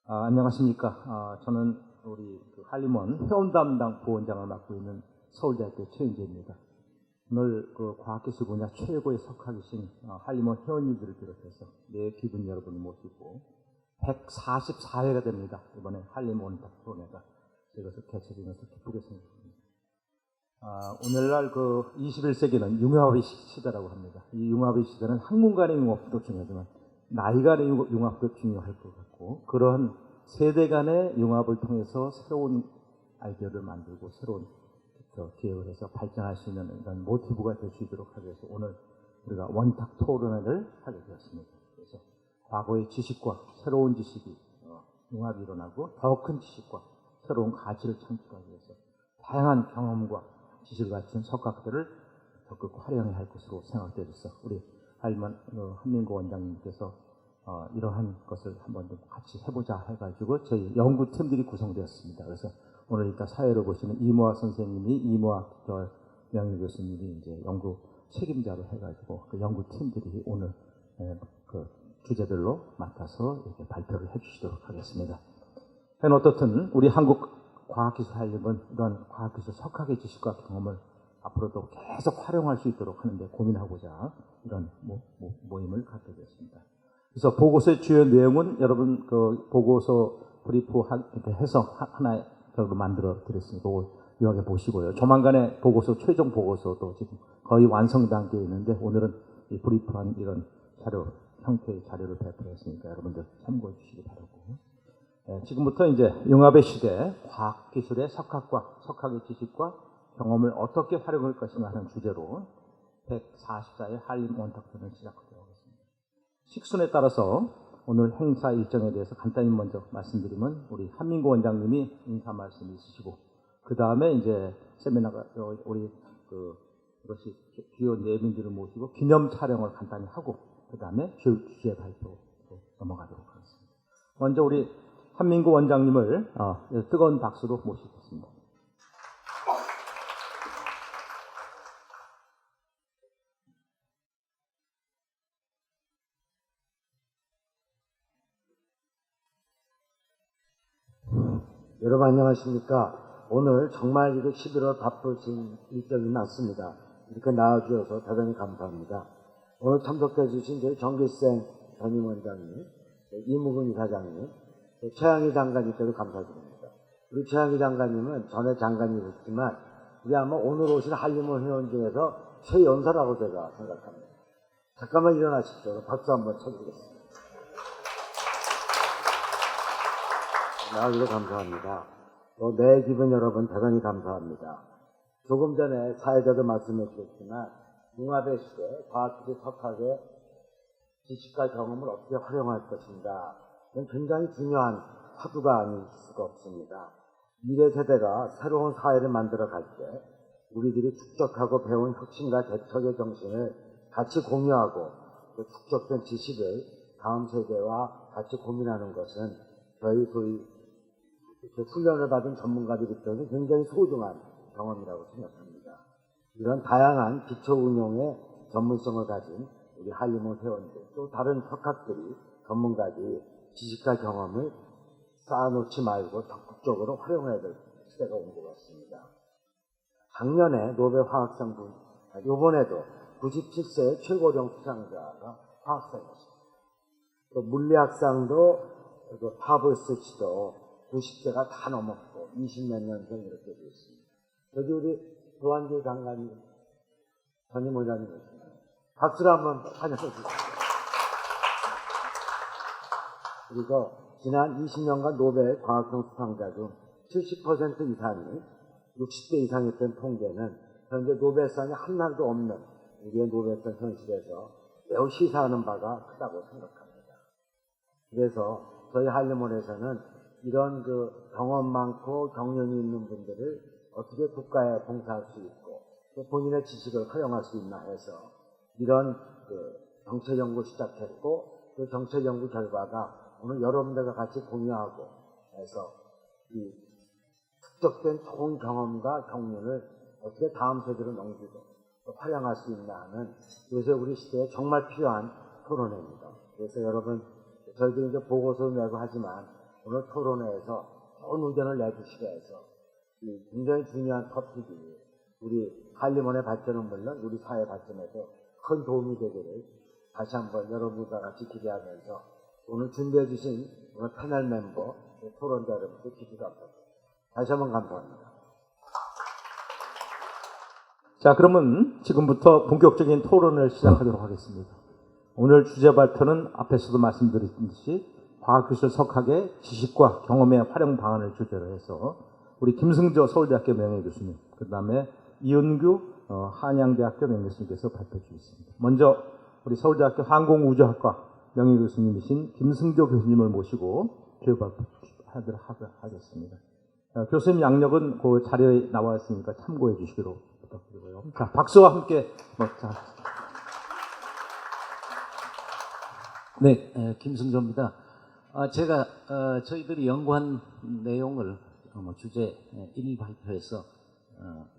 안녕하십니까. 저는 우리 한림원 회원 담당 부원장을 맡고 있는 서울대학교 최은재입니다. 오늘 과학기술 분야 최고의 석학이신 한림원 회원님들을 비롯해서 기분 여러분을 모시고 144회가 됩니다. 이번에 한림원 토론회가 이것을 개최되면서 기쁘게 생각합니다. 오늘날 21세기는 융합의 시대라고 합니다. 이 융합의 시대는 학문 간의 융합도 중요하지만 나이 간의 융합도 중요할 것 같고, 그런 세대 간의 융합을 통해서 새로운 아이디어를 만들고 새로운 기획을 해서 발전할 수 있는 이런 모티브가 될 수 있도록 하기 위해서 오늘 우리가 원탁 토론회를 하게 되었습니다. 그래서 과거의 지식과 새로운 지식이 융합이 일어나고 더 큰 지식과 새로운 가치를 창출하기 위해서 다양한 경험과 지식을 갖춘 석학들을 적극 활용해야 할 것으로 생각되어서 우리 한민구 원장님께서 이러한 것을 한번 좀 같이 해보자 해가지고 저희 연구팀들이 구성되었습니다. 그래서 오늘 이따 사회를 보시는 이모학 선생님이, 이모학 명예 교수님이 이제 연구 책임자로 해가지고 그 연구팀들이 오늘 그 주제들로 맡아서 이렇게 발표를 해주시도록 하겠습니다. 어떻든 우리 한국 과학기술 한림은 이런 과학기술 석학의 지식과 경험을 앞으로도 계속 활용할 수 있도록 하는데 고민하고자 이런 모임을 갖게 되었습니다. 그래서 보고서의 주요 내용은 여러분 그 보고서 브리프 해서 하나 만들어 드렸으니까 요하게 보시고요. 조만간에 보고서, 최종 보고서도 지금 거의 완성 단계에 있는데 오늘은 이 브리프한 이런 자료, 형태의 자료를 배포했으니까 여러분들 참고해 주시기 바라고. 지금부터 이제 융합의 시대, 과학기술의 석학의 지식과 경험을 어떻게 활용할 것인가 하는 주제로 144회 한림 원탁토론을 시작하도록 하겠습니다. 식순에 따라서 오늘 행사 일정에 대해서 간단히 먼저 말씀드리면 우리 한민구 원장님이 인사 말씀 있으시고, 그 다음에 이제 세미나가 우리 그것이 주요 내빈들을 모시고 기념 촬영을 간단히 하고 그 다음에 주제 발표로 넘어가도록 하겠습니다. 먼저 우리 한민구 원장님을 뜨거운 박수로 모시겠습니다. 여러분 안녕하십니까. 오늘 정말 이거 11월 바쁘신 일정이 많습니다. 이렇게 나와주셔서 대단히 감사합니다. 오늘 참석해 주신 저희 정길생 전임원장님, 이무근 이사장님, 최양희 장관님께도 감사드립니다. 우리 최양희 장관님은 전에 장관이었지만 우리 아마 오늘 오신 한림원 회원 중에서 최연사라고 제가 생각합니다. 잠깐만 일어나십시오. 박수 한번 쳐드리겠습니다. 나와주셔서 감사합니다. 내 기분 여러분 대단히 감사합니다. 조금 전에 사회자도 말씀해 주셨지만 융합의 시대, 과학기술 석학의 지식과 경험을 어떻게 활용할 것인가, 이건 굉장히 중요한 화두가 아닐 수가 없습니다. 미래 세대가 새로운 사회를 만들어 갈 때 우리들이 축적하고 배운 혁신과 개척의 정신을 같이 공유하고 그 축적된 지식을 다음 세대와 같이 고민하는 것은 저희 훈련을 받은 전문가들 입장에서 굉장히 소중한 경험이라고 생각합니다. 이런 다양한 기초 운용의 전문성을 가진 우리 한림원 회원들, 또 다른 석학들이, 전문가들이 지식과 경험을 쌓아놓지 말고 적극적으로 활용해야 될 시대가 온 것 같습니다. 작년에 노벨 화학상 이번에도 97세의 최고령 수상자가 화학상이었습니다. 또 물리학상도 파브스치도 90세가 다 넘었고 20몇 년생 이렇게 되어 있습니다. 여기 우리 조한길 장관님, 전임 원장님이십니다. 박수로 한번 환영해 주십시오. 그리고 지난 20년간 노벨 과학상 수상자 중 70% 이상이 60대 이상이었던 통계는 현재 노벨상이 한 날도 없는 우리의 노벨상 현실에서 매우 시사하는 바가 크다고 생각합니다. 그래서 저희 한림원에서는 이런 경험 많고 경륜이 있는 분들을 어떻게 국가에 봉사할 수 있고 또 본인의 지식을 활용할 수 있나 해서 이런 정책 연구 시작했고, 그 정책 연구 결과가 오늘 여러분들과 같이 공유하고 해서 이 축적된 좋은 경험과 경륜을 어떻게 다음 세대로 넘기고 활용할 수 있나 하는, 요새 우리 시대에 정말 필요한 토론회입니다. 그래서 여러분, 저희들이 이제 보고서를 내고 하지만 오늘 토론회에서 좋은 의견을 내주시게 해서 이 굉장히 중요한 토픽이 우리 한림원의 발전은 물론 우리 사회 발전에도 큰 도움이 되기를 다시 한번 여러분과 같이 기대하면서 오늘 준비해 주신 오늘 패널 멤버 토론자 여러분께 깊이 감사합니다. 다시 한번 감사합니다. 자, 그러면 지금부터 본격적인 토론을 시작하도록 하겠습니다. 오늘 주제 발표는 앞에서도 말씀드렸듯이 과학기술 석학의 지식과 경험의 활용 방안을 주제로 해서 우리 김승조 서울대학교 명예교수님, 그 다음에 이은규 한양대학교 명예교수님께서 발표해 주겠습니다. 먼저 우리 서울대학교 항공우주학과 명예교수님이신 김승조 교수님을 모시고 교육 발표하도록 하겠습니다. 교수님 양력은 그 자료에 나와 있으니까 참고해 주시기로 부탁드리고요. 자, 박수와 함께 네, 김승조입니다. 제가 저희들이 연구한 내용을 주제 1 발표에서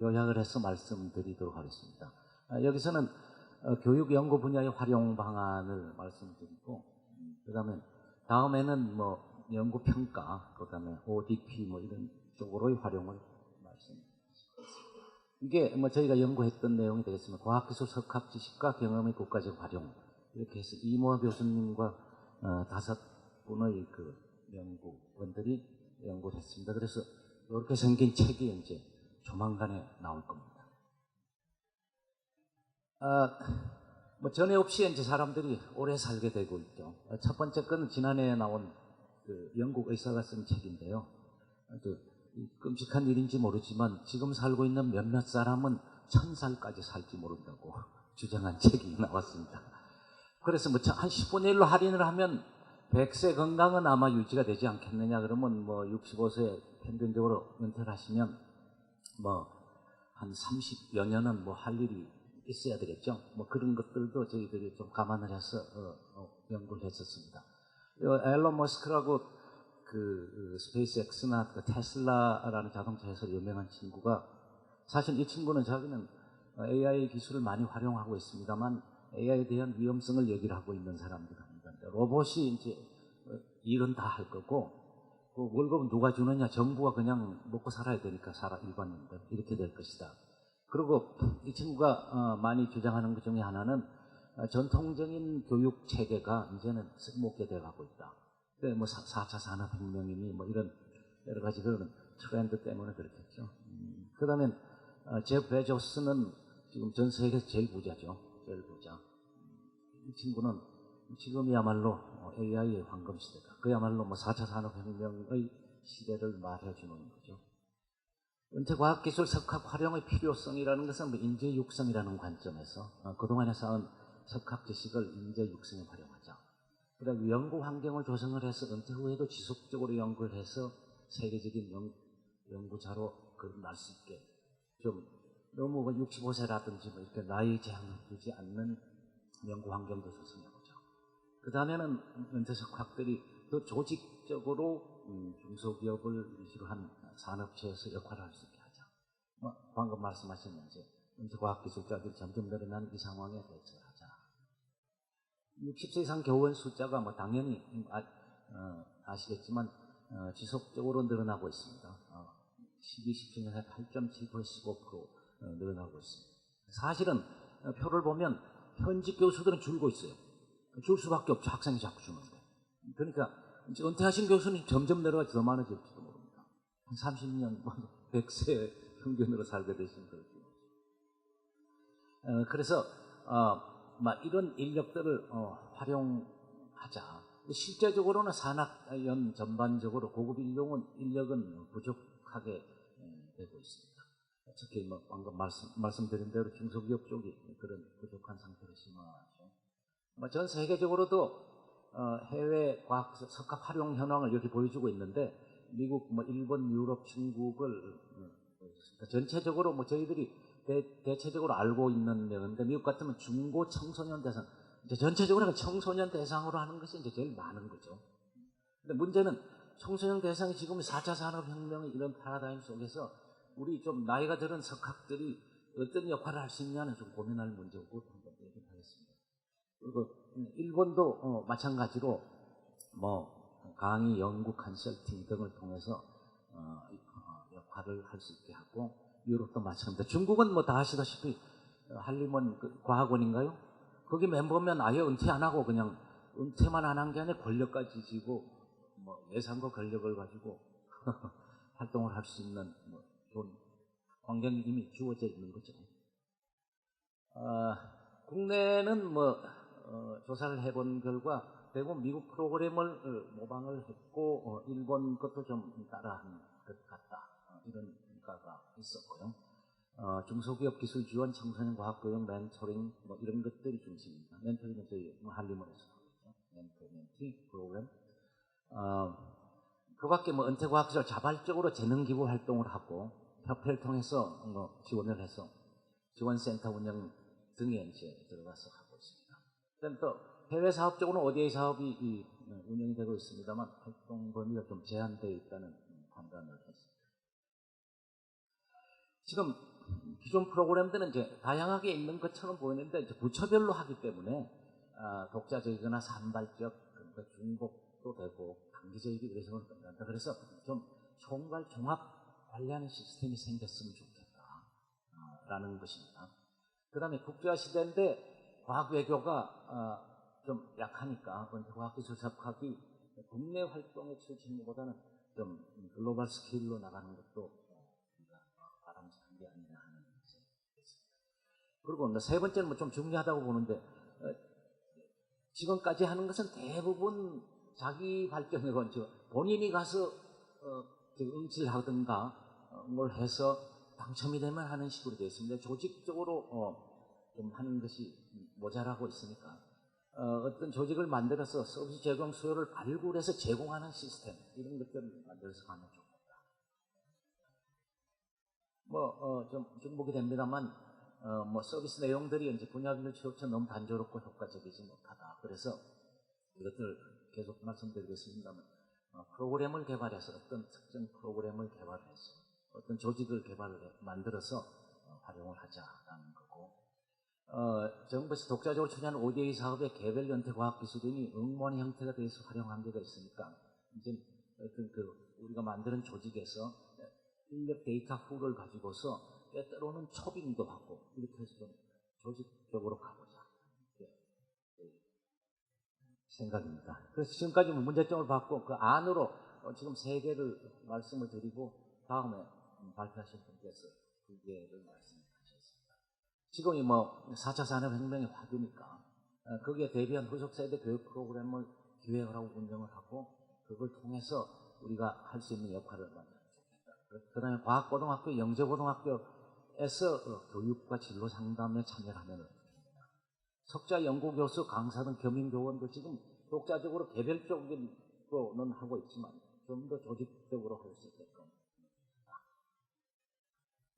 요약을 해서 말씀드리도록 하겠습니다. 여기서는 교육 연구 분야의 활용 방안을 말씀드리고, 다음에는 연구 평가, 그다음에 ODP 이런 쪽으로의 활용을 말씀드리겠습니다. 이게 저희가 연구했던 내용이 되겠습니다. 과학기술 석학 지식과 경험의 국가적 활용, 이렇게 해서 이모아 교수님과 5분의 그 연구원들이 연구를 했습니다. 그래서 이렇게 생긴 책이 이제 조만간에 나올 겁니다. 전에 없이 이제 사람들이 오래 살게 되고 있죠. 첫 번째 건 지난해에 나온 그 영국 의사가 쓴 책인데요. 끔찍한 일인지 모르지만 지금 살고 있는 몇몇 사람은 1000살까지 살지 모른다고 주장한 책이 나왔습니다. 그래서 한 10분의 1로 할인을 하면 100세 건강은 아마 유지가 되지 않겠느냐. 그러면 65세 평균적으로 은퇴를 하시면 한 30여 년은 할 일이 있어야 되겠죠. 그런 것들도 저희들이 좀 감안을 해서 연구를 했었습니다. 앨런 머스크라고 그 스페이스X나 테슬라라는 자동차 회사 유명한 친구가, 사실 이 친구는 자기는 AI 기술을 많이 활용하고 있습니다만 AI에 대한 위험성을 얘기를 하고 있는 사람들 합니다. 로봇이 이제 일은 다 할 거고, 그 월급은 누가 주느냐? 정부가 그냥 먹고 살아야 되니까 일반인들 이렇게 될 것이다. 그리고 이 친구가 많이 주장하는 것 중에 하나는 전통적인 교육 체계가 이제는 쓸모없게 돼가고 있다. 4차 산업혁명이니 이런 여러 가지 그런 트렌드 때문에 그렇겠죠. 그 다음에 제프 베조스는 지금 전 세계에서 제일 부자죠. 제일 부자. 이 친구는 지금이야말로 AI의 황금 시대다. 그야말로 4차 산업혁명의 시대를 말해주는 거죠. 은퇴과학기술 석학 활용의 필요성이라는 것은 인재 육성이라는 관점에서 그동안에 쌓은 석학 지식을 인재 육성에 활용하자. 그다음에 연구 환경을 조성을 해서 은퇴 후에도 지속적으로 연구를 해서 세계적인 연구자로 날 수 있게, 좀 너무 65세라든지 이렇게 나이 제한을 두지 않는 연구 환경도 조성해보자. 그 다음에는 은퇴 석학들이 더 조직적으로 중소기업을 위주로 한 산업체에서 역할을 할 수 있게 하자. 방금 말씀하신 이제 은퇴과학기술자들이 점점 늘어나는 이 상황에 대처를 하자. 60세 이상 교원 숫자가 당연히 아시겠지만 지속적으로 늘어나고 있습니다. 12, 17년에 8.7%, 15% 늘어나고 있습니다. 사실은 표를 보면 현직 교수들은 줄고 있어요. 줄 수밖에 없죠. 학생이 자꾸 주는데. 그러니까 이제 은퇴하신 교수는 점점 내려가서 더 많아질지도 모릅니다. 한 30년, 100세 평균으로 살게 되시면 그렇죠. 그래서 이런 인력들을 활용하자. 실제적으로는 산학연 전반적으로 고급 인력은 부족하게 되고 있습니다. 특히 방금 말씀드린 대로 중소기업 쪽이 그런 부족한 상태를 심화하죠. 전 세계적으로도 해외 과학 석학 활용 현황을 이렇게 보여주고 있는데, 미국, 일본, 유럽, 중국을 전체적으로 저희들이 대체적으로 알고 있는 내용인데, 미국 같으면 중고 청소년 대상, 이제 전체적으로 청소년 대상으로 하는 것이 이제 제일 많은 거죠. 근데 문제는 청소년 대상이 지금 4차 산업혁명의 이런 패러다임 속에서 우리 좀 나이가 들은 석학들이 어떤 역할을 할 수 있냐는 좀 고민할 문제고 한번 얘기하겠습니다. 그리고 일본도 마찬가지로 강의, 연구, 컨설팅 등을 통해서 역할을 할 수 있게 하고, 유럽도 마찬가지입니다. 중국은 뭐 다 아시다시피 한림원 과학원인가요? 거기 멤버면 아예 은퇴 안 하고 그냥 은퇴만 안 한 게 아니라 권력까지 지고 뭐 예산과 권력을 가지고 활동을 할 수 있는 뭐 좋은 환경이 이미 주어져 있는 거죠. 국내는 뭐 조사를 해본 결과 대부분 미국 프로그램을 모방을 했고 일본 것도 좀 따라한 것 같다, 이런 평가가 있었고요. 중소기업 기술 지원, 청소년 과학 교육, 멘토링 뭐 이런 것들이 중심입니다. 멘토링은 저희 할리몬에서 멘티 프로그램. 그 밖에 뭐 은퇴과학시설 자발적으로 재능 기부 활동을 하고 협회를 통해서 뭐 지원을 해서 지원센터 운영 등에 이제 들어가서 하고 있습니다. 그다음 또 해외 사업적으로는 ODA 사업이 운영이 되고 있습니다만 활동 범위가 좀 제한되어 있다는 판단을 했습니다. 지금 기존 프로그램들은 이제 다양하게 있는 것처럼 보이는데 이제 부처별로 하기 때문에 독자적이거나 산발적, 그러니까 중복도 되고 단기적이기 위해서는 끝난다. 그래서 좀 총괄 종합 관리하는 시스템이 생겼으면 좋겠다라는 것입니다. 그 다음에 국제화 시대인데 과학 외교가 좀 약하니까 과학기술사업학이 국내 활동의 출신보다는 좀 글로벌 스케일로 나가는 것도 바람직한 게 아니냐 하는 생각이 있습니다. 그리고 세 번째는 뭐 좀 중요하다고 보는데 지금까지 하는 것은 대부분 자기 발전으로 본인이 가서 응시를 하든가 뭘 해서 당첨이 되면 하는 식으로 되어 있습니다. 조직적으로 좀 하는 것이 모자라고 있으니까 어떤 조직을 만들어서 서비스 제공 수요를 발굴해서 제공하는 시스템, 이런 것들을 만들어서 가면 좋겠다. 좀 중복이 됩니다만 뭐 서비스 내용들이 이제 분야별 취업처 너무 단조롭고 효과적이지 못하다. 그래서 이것들 계속 말씀드리겠습습니다만 프로그램을 개발해서 어떤 특정 프로그램을 개발해서 어떤 조직을 만들어서 활용을 하자라는 거고, 정부에서 독자적으로 추진하는 ODA 사업의 개별 연태 과학기술 등이 응모하는 형태가 돼서 활용한 데가 있으니까 이제 어떤 우리가 만드는 조직에서 인력 데이터 풀을 가지고서 때로는 초빙도 하고 이렇게 해서 좀 조직적으로 가보자, 생각입니다. 그래서 지금까지 문제점을 받고 그 안으로 지금 3개를 말씀을 드리고 다음에 발표하신 분께서 2개를 말씀하셨습니다. 지금이 뭐 4차 산업혁명의 화두니까 거기에 대비한 후속 세대 교육 프로그램을 기획을 하고 운영을 하고 그걸 통해서 우리가 할 수 있는 역할을 만들어야 좋겠다. 그 다음에 과학고등학교, 영재고등학교에서 교육과 진로 상담에 참여를 하면 어떻습니까? 석자 연구교수, 강사 등 겸임교원도 지금 독자적으로 개별적으로는 하고 있지만 좀 더 조직적으로 할 수 있게끔.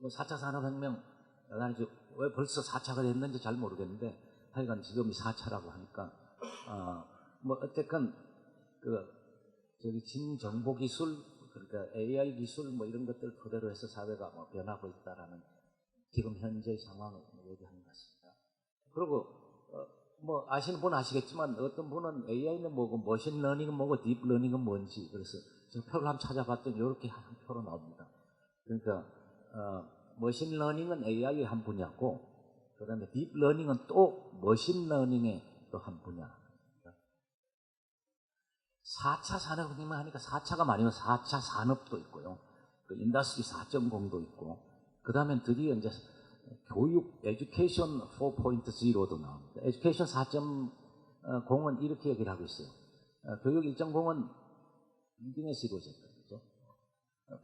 4차 산업혁명, 왜 벌써 4차가 됐는지 잘 모르겠는데 하여간 지금이 4차라고 하니까 어쨌건 진정보기술, 그러니까 AI 기술 뭐 이런 것들 토대로 해서 사회가 변하고 있다라는 지금 현재의 상황을 얘기하는 것 같습니다. 그리고 아시는 분은 아시겠지만 어떤 분은 AI는 뭐고 머신러닝은 뭐고 딥러닝은 뭔지, 그래서 제가 표를 한번 찾아봤더니 이렇게 한 표로 나옵니다. 그러니까 머신러닝은 AI의 한 분야고 그 다음에 딥러닝은 또 머신러닝의 또 한 분야. 4차 산업혁명 하니까 4차가 많으면 4차 산업도 있고요. 인더스트리 4.0도 있고, 그 다음에 드디어 이제 교육, 에듀케이션 4.0도 나옵니다. 에듀케이션 4.0은 이렇게 얘기를 하고 있어요. 교육 1.0은 인터넷에 이루어졌다. 그죠?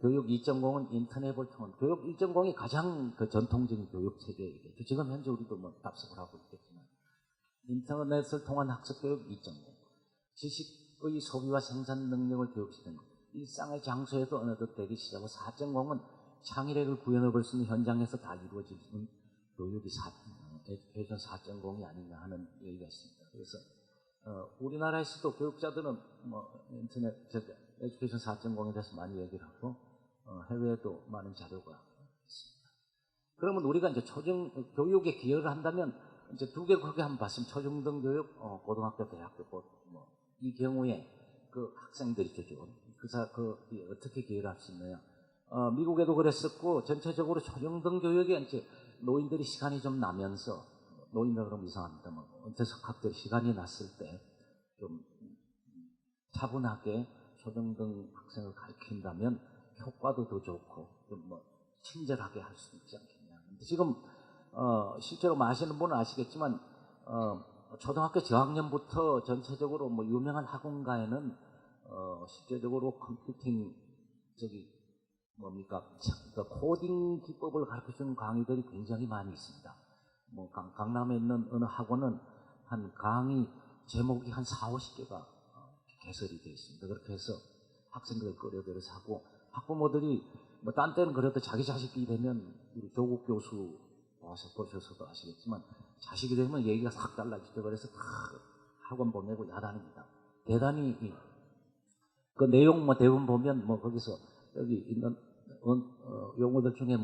교육 2.0은 인터넷을 통한, 교육 1.0이 가장 전통적인 교육 체계이겠죠. 지금 현재 우리도 답습을 하고 있겠지만, 인터넷을 통한 학습 교육 2.0, 지식의 소비와 생산 능력을 교육시키는 일상의 장소에도 어느덧 되기 시작하고, 4.0은 창의력을 구현해볼 수 있는 현장에서 다 이루어지는 교육이 에듀케이션 4.0이 아닌가 하는 얘기가 있습니다. 그래서 우리나라에서도 교육자들은 인터넷 에듀케이션 4.0에 대해서 많이 얘기를 하고 해외에도 많은 자료가 있습니다. 그러면 우리가 이제 초중 교육에 기여를 한다면 이제 2개 크게 한번 봤으면 초중등 교육, 고등학교, 대학교 이 경우에 그 학생들이죠, 어떻게 기여를 할 수 있느냐. 미국에도 그랬었고, 전체적으로 초중등 교육에 이제 노인들이 시간이 좀 나면서, 노인들 그러면 이상합니다. 은퇴 석학들이 시간이 났을 때, 좀 차분하게 초중등 학생을 가르친다면 효과도 더 좋고, 좀 친절하게 할 수 있지 않겠냐. 근데 지금, 실제로 아시는 분은 아시겠지만, 초등학교 저학년부터 전체적으로 유명한 학원가에는, 실제적으로 컴퓨팅, 코딩 기법을 가르쳐 주는 강의들이 굉장히 많이 있습니다. 강남에 있는 어느 학원은 한 강의 제목이 한 40~50개가 개설이 되어 있습니다. 그렇게 해서 학생들을 끌어들여서 하고, 학부모들이 딴 때는 그래도 자기 자식이 되면 우리 조국 교수 와서 보셔서도 아시겠지만 자식이 되면 얘기가 싹 달라지죠. 그래서 다 학원 보내고 야단입니다. 대단히 그 내용 대부분 보면 거기서 여기 있는 용어들 중에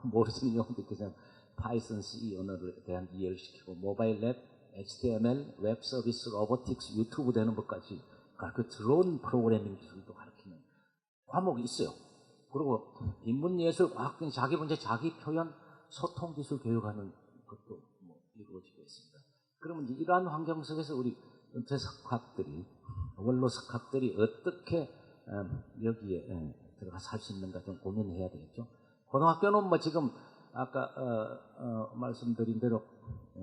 모르시는 용어도 있겠지만 파이썬 C 언어에 대한 이해를 시키고 모바일 앱, HTML, 웹 서비스, 로보틱스, 유튜브 되는 것까지 가르쳐 드론 프로그래밍 기술도 가르치는 과목이 있어요. 그리고 인문예술, 과학등, 자기 문제, 자기 표현, 소통 기술 교육하는 것도 이루어지고 있습니다. 그러면 이제 이러한 환경 속에서 우리 은퇴 석학들이, 원로 석학들이 어떻게 여기에 들어가서 할 수 있는가 좀 고민해야 되겠죠. 고등학교는 지금 아까 말씀드린 대로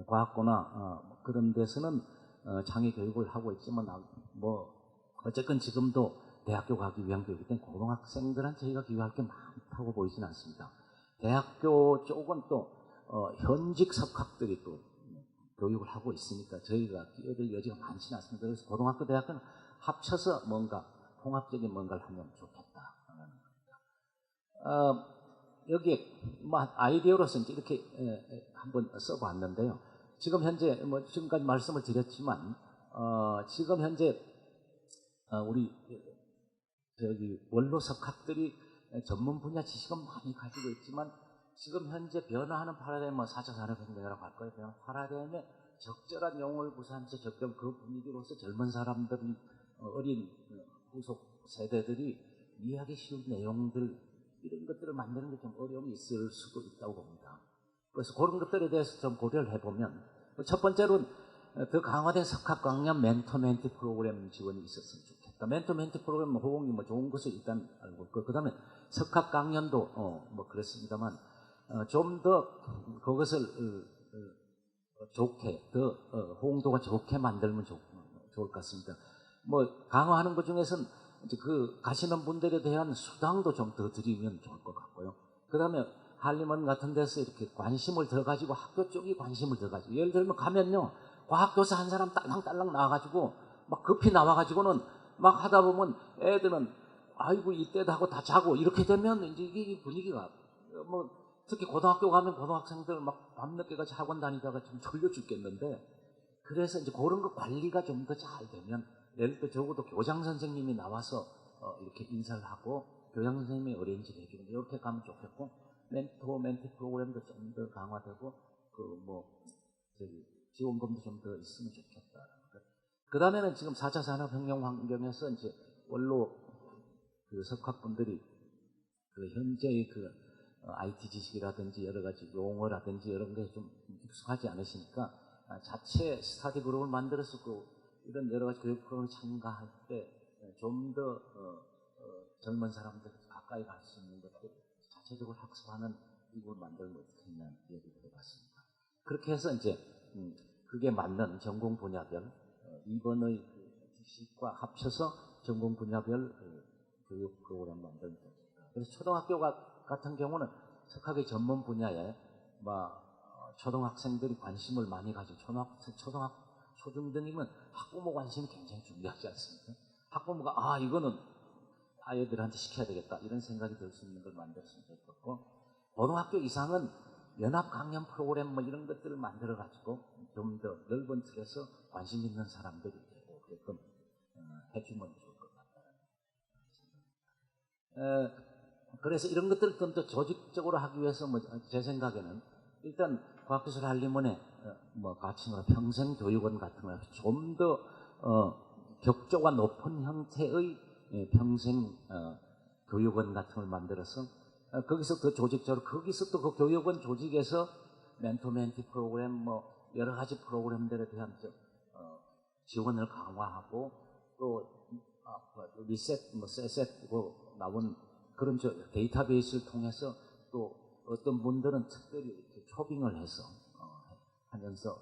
과학고나 그런 데서는 창의 교육을 하고 있지만 어쨌건 지금도 대학교 가기 위한 교육이기 때문에 고등학생들한테 저희가 기여할 게 많다고 보이지는 않습니다. 대학교 쪽은 또 현직 석학들이 또 교육을 하고 있으니까 저희가 끼어들 여지가 많지는 않습니다. 그래서 고등학교, 대학교는 합쳐서 뭔가 통합적인 뭔가를 하면 좋겠다. 여기에 아이디어로서 이렇게 한번 써봤는데요. 지금 현재 지금까지 말씀을 드렸지만 지금 현재 우리 원로 석학들이 전문 분야 지식은 많이 가지고 있지만 지금 현재 변화하는 파라다임, 4차 산업혁명이라고 할 거예요. 파라다임에 적절한 용어를 구사한 채 적정 그 분위기로서 젊은 사람들이, 어린 후속 세대들이 이해하기 쉬운 내용들, 이런 것들을 만드는 게 좀 어려움이 있을 수도 있다고 봅니다. 그래서 그런 것들에 대해서 좀 고려를 해보면, 첫 번째로는 더 강화된 석학 강연 멘토 멘티 프로그램 지원이 있었으면 좋겠다. 멘토 멘티 프로그램 호응이 좋은 것을 일단 알고 있고, 그 다음에 석학 강연도 그렇습니다만 좀 더 그것을 좋게, 더 호응도가 좋게 만들면 좋을 것 같습니다. 강화하는 것 중에서는 이제 가시는 분들에 대한 수당도 좀 더 드리면 좋을 것 같고요. 그 다음에 할리먼 같은 데서 이렇게 관심을 더 가지고, 학교 쪽이 관심을 더 가지고, 예를 들면 가면요, 과학교사 한 사람 딸랑딸랑 나와가지고 급히 나와가지고는 하다 보면 애들은 아이고 이때도 하고 다 자고, 이렇게 되면 이제 이게 분위기가 특히 고등학교 가면 고등학생들 밤늦게까지 학원 다니다가 좀 졸려 죽겠는데, 그래서 이제 그런 거 관리가 좀 더 잘 되면, 예를 들어 적어도 교장 선생님이 나와서 이렇게 인사를 하고 교장 선생님이 어레인지를 해주고 이렇게 가면 좋겠고, 멘토 멘티 프로그램도 좀 더 강화되고 지원금도 좀 더 있으면 좋겠다. 그 다음에는 지금 4차 산업혁명 환경에서 이제 원로 석학분들이 현재의 IT 지식이라든지 여러 가지 용어라든지 이런 게 좀 익숙하지 않으시니까 자체 스터디 그룹을 만들어서 이런 여러 가지 교육 프로그램에 참가할 때 좀 더 젊은 사람들 가까이 갈 수 있는 것들 자체적으로 학습하는 이걸 만들면 어떻게 했냐는 얘기를 해봤습니다. 그렇게 해서 이제 그게 맞는 전공 분야별 이번의 지식과 합쳐서 전공 분야별 교육 프로그램 만들면 됩니다. 그래서 초등학교 같은 경우는 석학의 전문 분야에 초등학생들이 관심을 많이 가지고, 초중등이면 학부모 관심이 굉장히 중요하지 않습니까? 학부모가 이거는 아이들한테 시켜야 되겠다 이런 생각이 들 수 있는 걸 만들었으면 좋겠고, 고등학교 이상은 연합 강연 프로그램 이런 것들을 만들어 가지고 좀 더 넓은 틀에서 관심 있는 사람들이 오게끔 해주면 좋을 것 같다. 그래서 이런 것들을 좀 더 조직적으로 하기 위해서 제 생각에는 일단 과학기술 한림원에 같이 평생교육원 같은 거 좀 더 격조가 높은 형태의 평생 교육원 같은 걸 만들어서 거기서 더 조직적으로 거기서 또 그 교육원 조직에서 멘토멘티 프로그램 뭐 여러 가지 프로그램들에 대한 지원을 강화하고 또 리셋 뭐 세셋 나온 그런 데이터베이스를 통해서 또 어떤 분들은 특별히 이렇게 초빙을 해서 하면서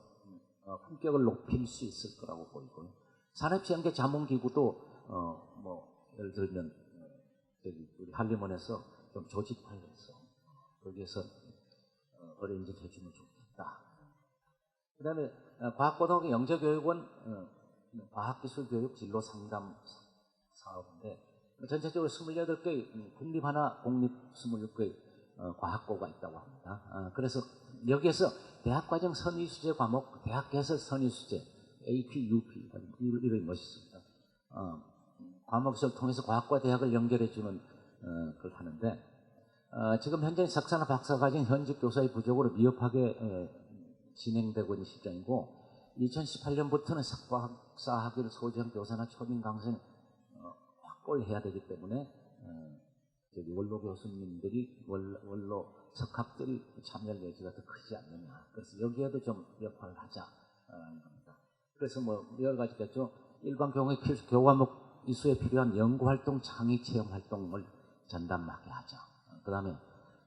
품격을 높일 수 있을 거라고 보이고요. 산업시험계 자문기구도 뭐 예를 들면 우리 한림원에서 좀 조직화해서 거기에서 어레인지를 해주면 좋겠다. 그 다음에 과학고등학교 영재교육원 과학기술교육 진로 상담 사업인데 전체적으로 28개의 국립 하나, 공립 26개의 과학고가 있다고 합니다. 그래서 여기에서 대학과정 선의수제 과목, 대학개설 선의수제, AP, UP 이름이 멋있습니다. 과목수를 통해서 과학과 대학을 연결해주는 걸 하는데 지금 현재 석사나 박사과정 현직 교사의 부족으로 미흡하게 진행되고 있는 시점이고 2018년부터는 석박사 학위를 소지한 교사나 초빙 강사는 확보를 해야 되기 때문에 원로 교수님들이 원로 석학들이 참여할 여지가 더 크지 않느냐. 그래서 여기에도 좀 역할을 하자라는 겁니다. 그래서 뭐 여러 가지겠죠. 일반 경우에 교과목 이수에 필요한 연구활동, 창의체험 활동을 전담하게 하자. 그 다음에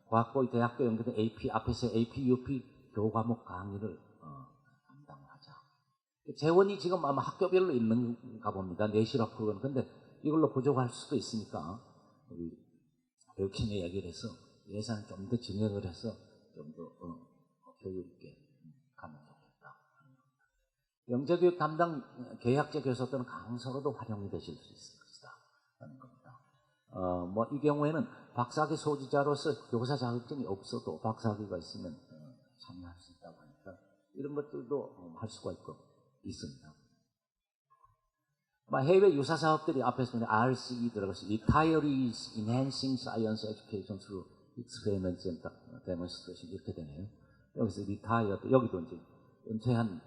과학고의 대학교 연계된 AP, 앞에서 AP, UP 교과목 강의를 담당하자. 재원이 지금 아마 학교별로 있는가 봅니다. 내실학 프로그램. 근데 이걸로 부족할 수도 있으니까 우리 교육청에 얘기를 해서 예산을 좀 더 증액을 해서 좀 더 교육 있게 가면 좋겠다. 영재교육 담당 계약제 교사들은 강사로도 활용이 되실 수 있을 것이다. 라는 겁니다. 뭐 이 경우에는 박사학위 소지자로서 교사 자격증이 없어도 박사학위가 있으면 참여할 수 있다고 하니까 이런 것들도 할 수가 있습니다. 해외 유사 사업들이 앞에서 RCE 들어가서 Retirees Enhancing Science Education Through Experiments and Demonstration 이렇게 되네요. 여기서 Retired 여기도 이제 은퇴한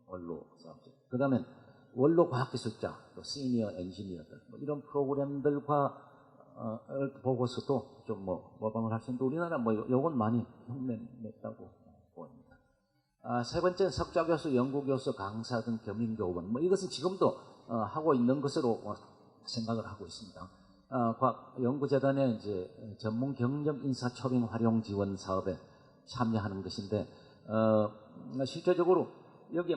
원로 사업들. 그다음에 원로 과학기술자, 또 시니어 엔지니어들 이런 프로그램들과 보고서도 좀 모방을 할 수 있는데 우리나라 요건 많이 흉내냈다고 보입니다. 세 번째는 석좌교수, 연구교수, 강사 등 겸임교원. 이것은 지금도 하고 있는 것으로 생각을 하고 있습니다. 연구재단의 이제 전문 경력 인사 초빙 활용 지원 사업에 참여하는 것인데, 실제적으로 여기에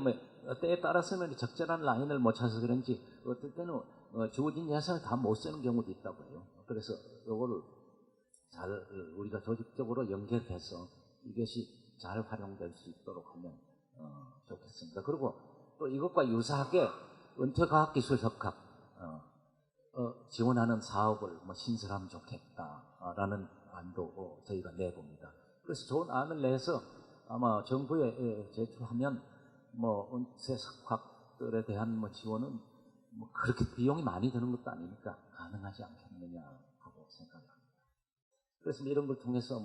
때에 따라서는 적절한 라인을 못 찾아서 그런지 어떨 때는 주어진 예산을 다 못 쓰는 경우도 있다고 해요. 그래서 요거를 잘 우리가 조직적으로 연결해서 이것이 잘 활용될 수 있도록 하면 좋겠습니다. 그리고 또 이것과 유사하게 은퇴과학기술 협학 지원하는 사업을 신설하면 좋겠다라는 안도 저희가 내봅니다. 그래서 좋은 안을 내서 아마 정부에 제출하면 은퇴 석학들에 대한 지원은 그렇게 비용이 많이 드는 것도 아니니까 가능하지 않겠느냐 하고 생각합니다. 그래서 이런 걸 통해서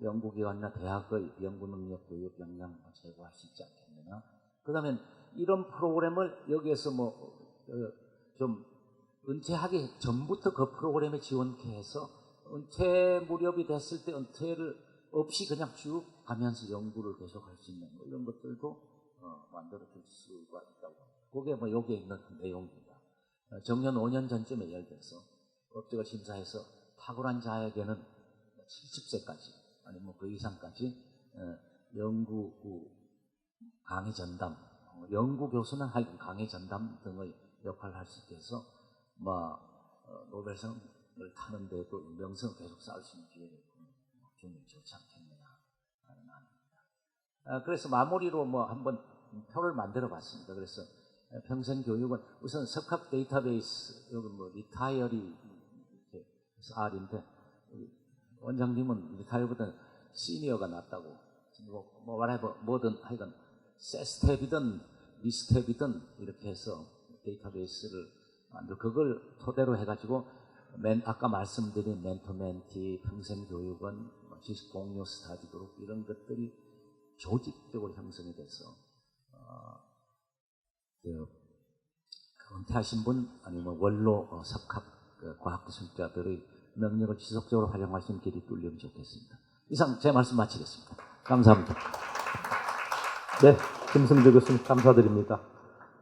연구기관이나 대학의 연구능력 교육 역량 제고할 수 있지 않겠느냐. 그 다음에 이런 프로그램을 여기에서 좀 은퇴하기 전부터 그 프로그램에 지원케 해서 은퇴 무렵이 됐을 때 은퇴를 없이 그냥 쭉 가면서 연구를 계속할 수 있는 이런 것들도 만들어 줄 수가 있다고 합니다. 그게 여기에 있는 내용입니다. 정년 5년 전쯤에 예를 들어서 업체가 심사해서 탁월한 자에게는 70세까지 아니면 그 이상까지 연구 강의 전담, 연구 교수는 하여튼 강의 전담 등의 역할을 할 수 있게 해서 노벨상을 타는 데도 명성을 계속 쌓을 수 있는 기회를 주면 좋지 않겠느냐 하는 안입니다. 그래서 마무리로 한번 표를 만들어 봤습니다. 그래서 평생 교육은 우선 석학 데이터베이스 여기 리타이어리 R인데 원장님은 리타이어보다는 시니어가 낫다고 뭐든 하여간 세스텝이든 리스텝이든 이렇게 해서 데이터베이스를 만들고 그걸 토대로 해가지고 아까 말씀드린 멘토멘티, 평생교육원, 지식공유 스타디그룹 이런 것들이 조직적으로 형성이 돼서 은퇴하신 분 아니면 원로 석학 과학기술자들의 능력을 지속적으로 활용할 수 있는 길이 뚫리면 좋겠습니다. 이상 제 말씀 마치겠습니다. 감사합니다. 네, 김승재 교수님 감사드립니다.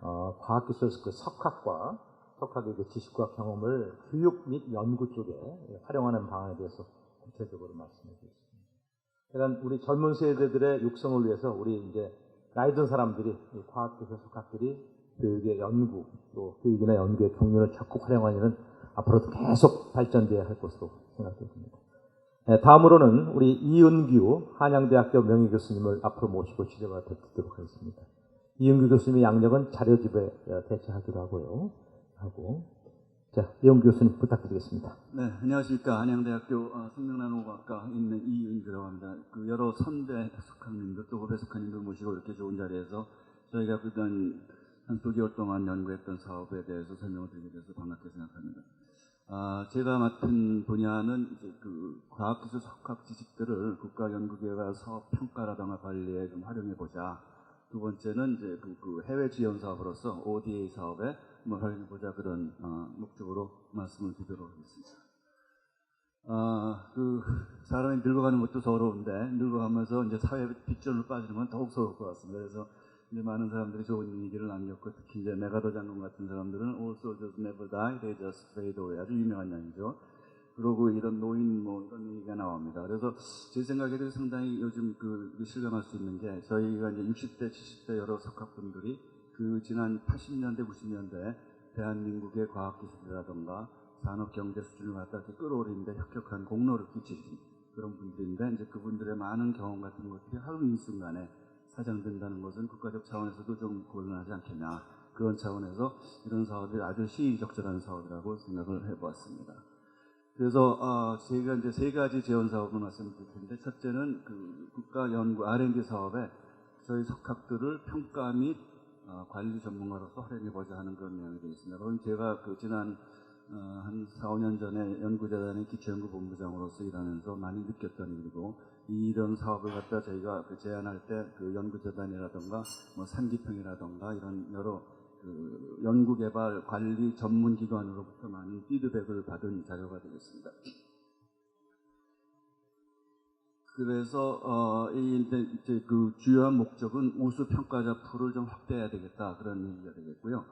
과학기술 그 석학의 그 지식과 경험을 교육 및 연구 쪽에 활용하는 방안에 대해서 구체적으로 말씀해 주셨습니다. 그러니까 우리 젊은 세대들의 육성을 위해서 우리 이제 나이 든 사람들이 과학기술 석학들이 교육의 연구 또 교육이나 연구의 경륜을 적극 활용하는 앞으로도 계속 발전되어야 할 것으로 생각됩니다. 네, 다음으로는 우리 이은규 한양대학교 명예교수님을 앞으로 모시고 취재가 듣도록 하겠습니다. 이은규 교수님의 양력은 자료집에 대체하기로 자, 이은규 교수님 부탁드리겠습니다. 네, 안녕하십니까. 한양대학교 생명나노과학과 있는 이은규라고 합니다. 그 여러 선배 석학님들 또 후배 석학님들 모시고 이렇게 좋은 자리에서 저희가 그간 한 수개월 동안 연구했던 사업에 대해서 설명을 드리게 돼서 반갑게 생각합니다. 제가 맡은 분야는 이제 그 과학기술 석학 지식들을 국가연구개발 사업 평가라든가 관리에 좀 활용해 보자. 두 번째는 이제 그 해외 지원 사업으로서 ODA 사업에 활용해 보자 그런 목적으로 말씀을 드리도록 하겠습니다. 그 사람이 늙어가는 것도 서러운데 늙어가면서 이제 사회 빗줄로 빠지는 건 더욱 서러울 것 같습니다. 그래서 이제 많은 사람들이 좋은 얘기를 남겼고 특히 이제 메가더 장군 같은 사람들은 all soldiers never die, they just fade away 아주 유명한 양이죠. 그러고 이런 노인 이런 얘기가 나옵니다. 그래서 제 생각에도 상당히 요즘 실감할 수 있는 게 저희가 이제 60대, 70대 여러 석학분들이 그 지난 80년대, 90년대 대한민국의 과학기술이라든가 산업경제 수준을 갖다 이렇게 끌어올리는데 혁혁한 공로를 끼치신 그런 분들인데 이제 그분들의 많은 경험 같은 것들이 하루 일순간에 사장된다는 것은 국가적 차원에서도 좀 곤란하지 않겠냐. 그런 차원에서 이런 사업이 아주 시의적절한 사업이라고 생각을 해보았습니다. 그래서 제가 이제 세 가지 지원 사업을 말씀드릴 텐데 첫째는 그 국가 연구 R&D 사업에 저희 석학들을 평가 및 관리 전문가로서 활용해보자 하는 그런 내용이 되어 있습니다. 그건 제가 그 지난 한 4, 5년 전에 연구재단의 기초연구본부장으로서 일하면서 많이 느꼈던 일이고 이런 사업을 갖다 저희가 제안할 때 그 연구재단이라든가 산기평이라든가 이런 여러 그 연구개발 관리 전문기관으로부터 많은 피드백을 받은 자료가 되겠습니다. 그래서 이제 그 주요한 목적은 우수 평가자 풀을 좀 확대해야 되겠다 그런 얘기가 되겠고요.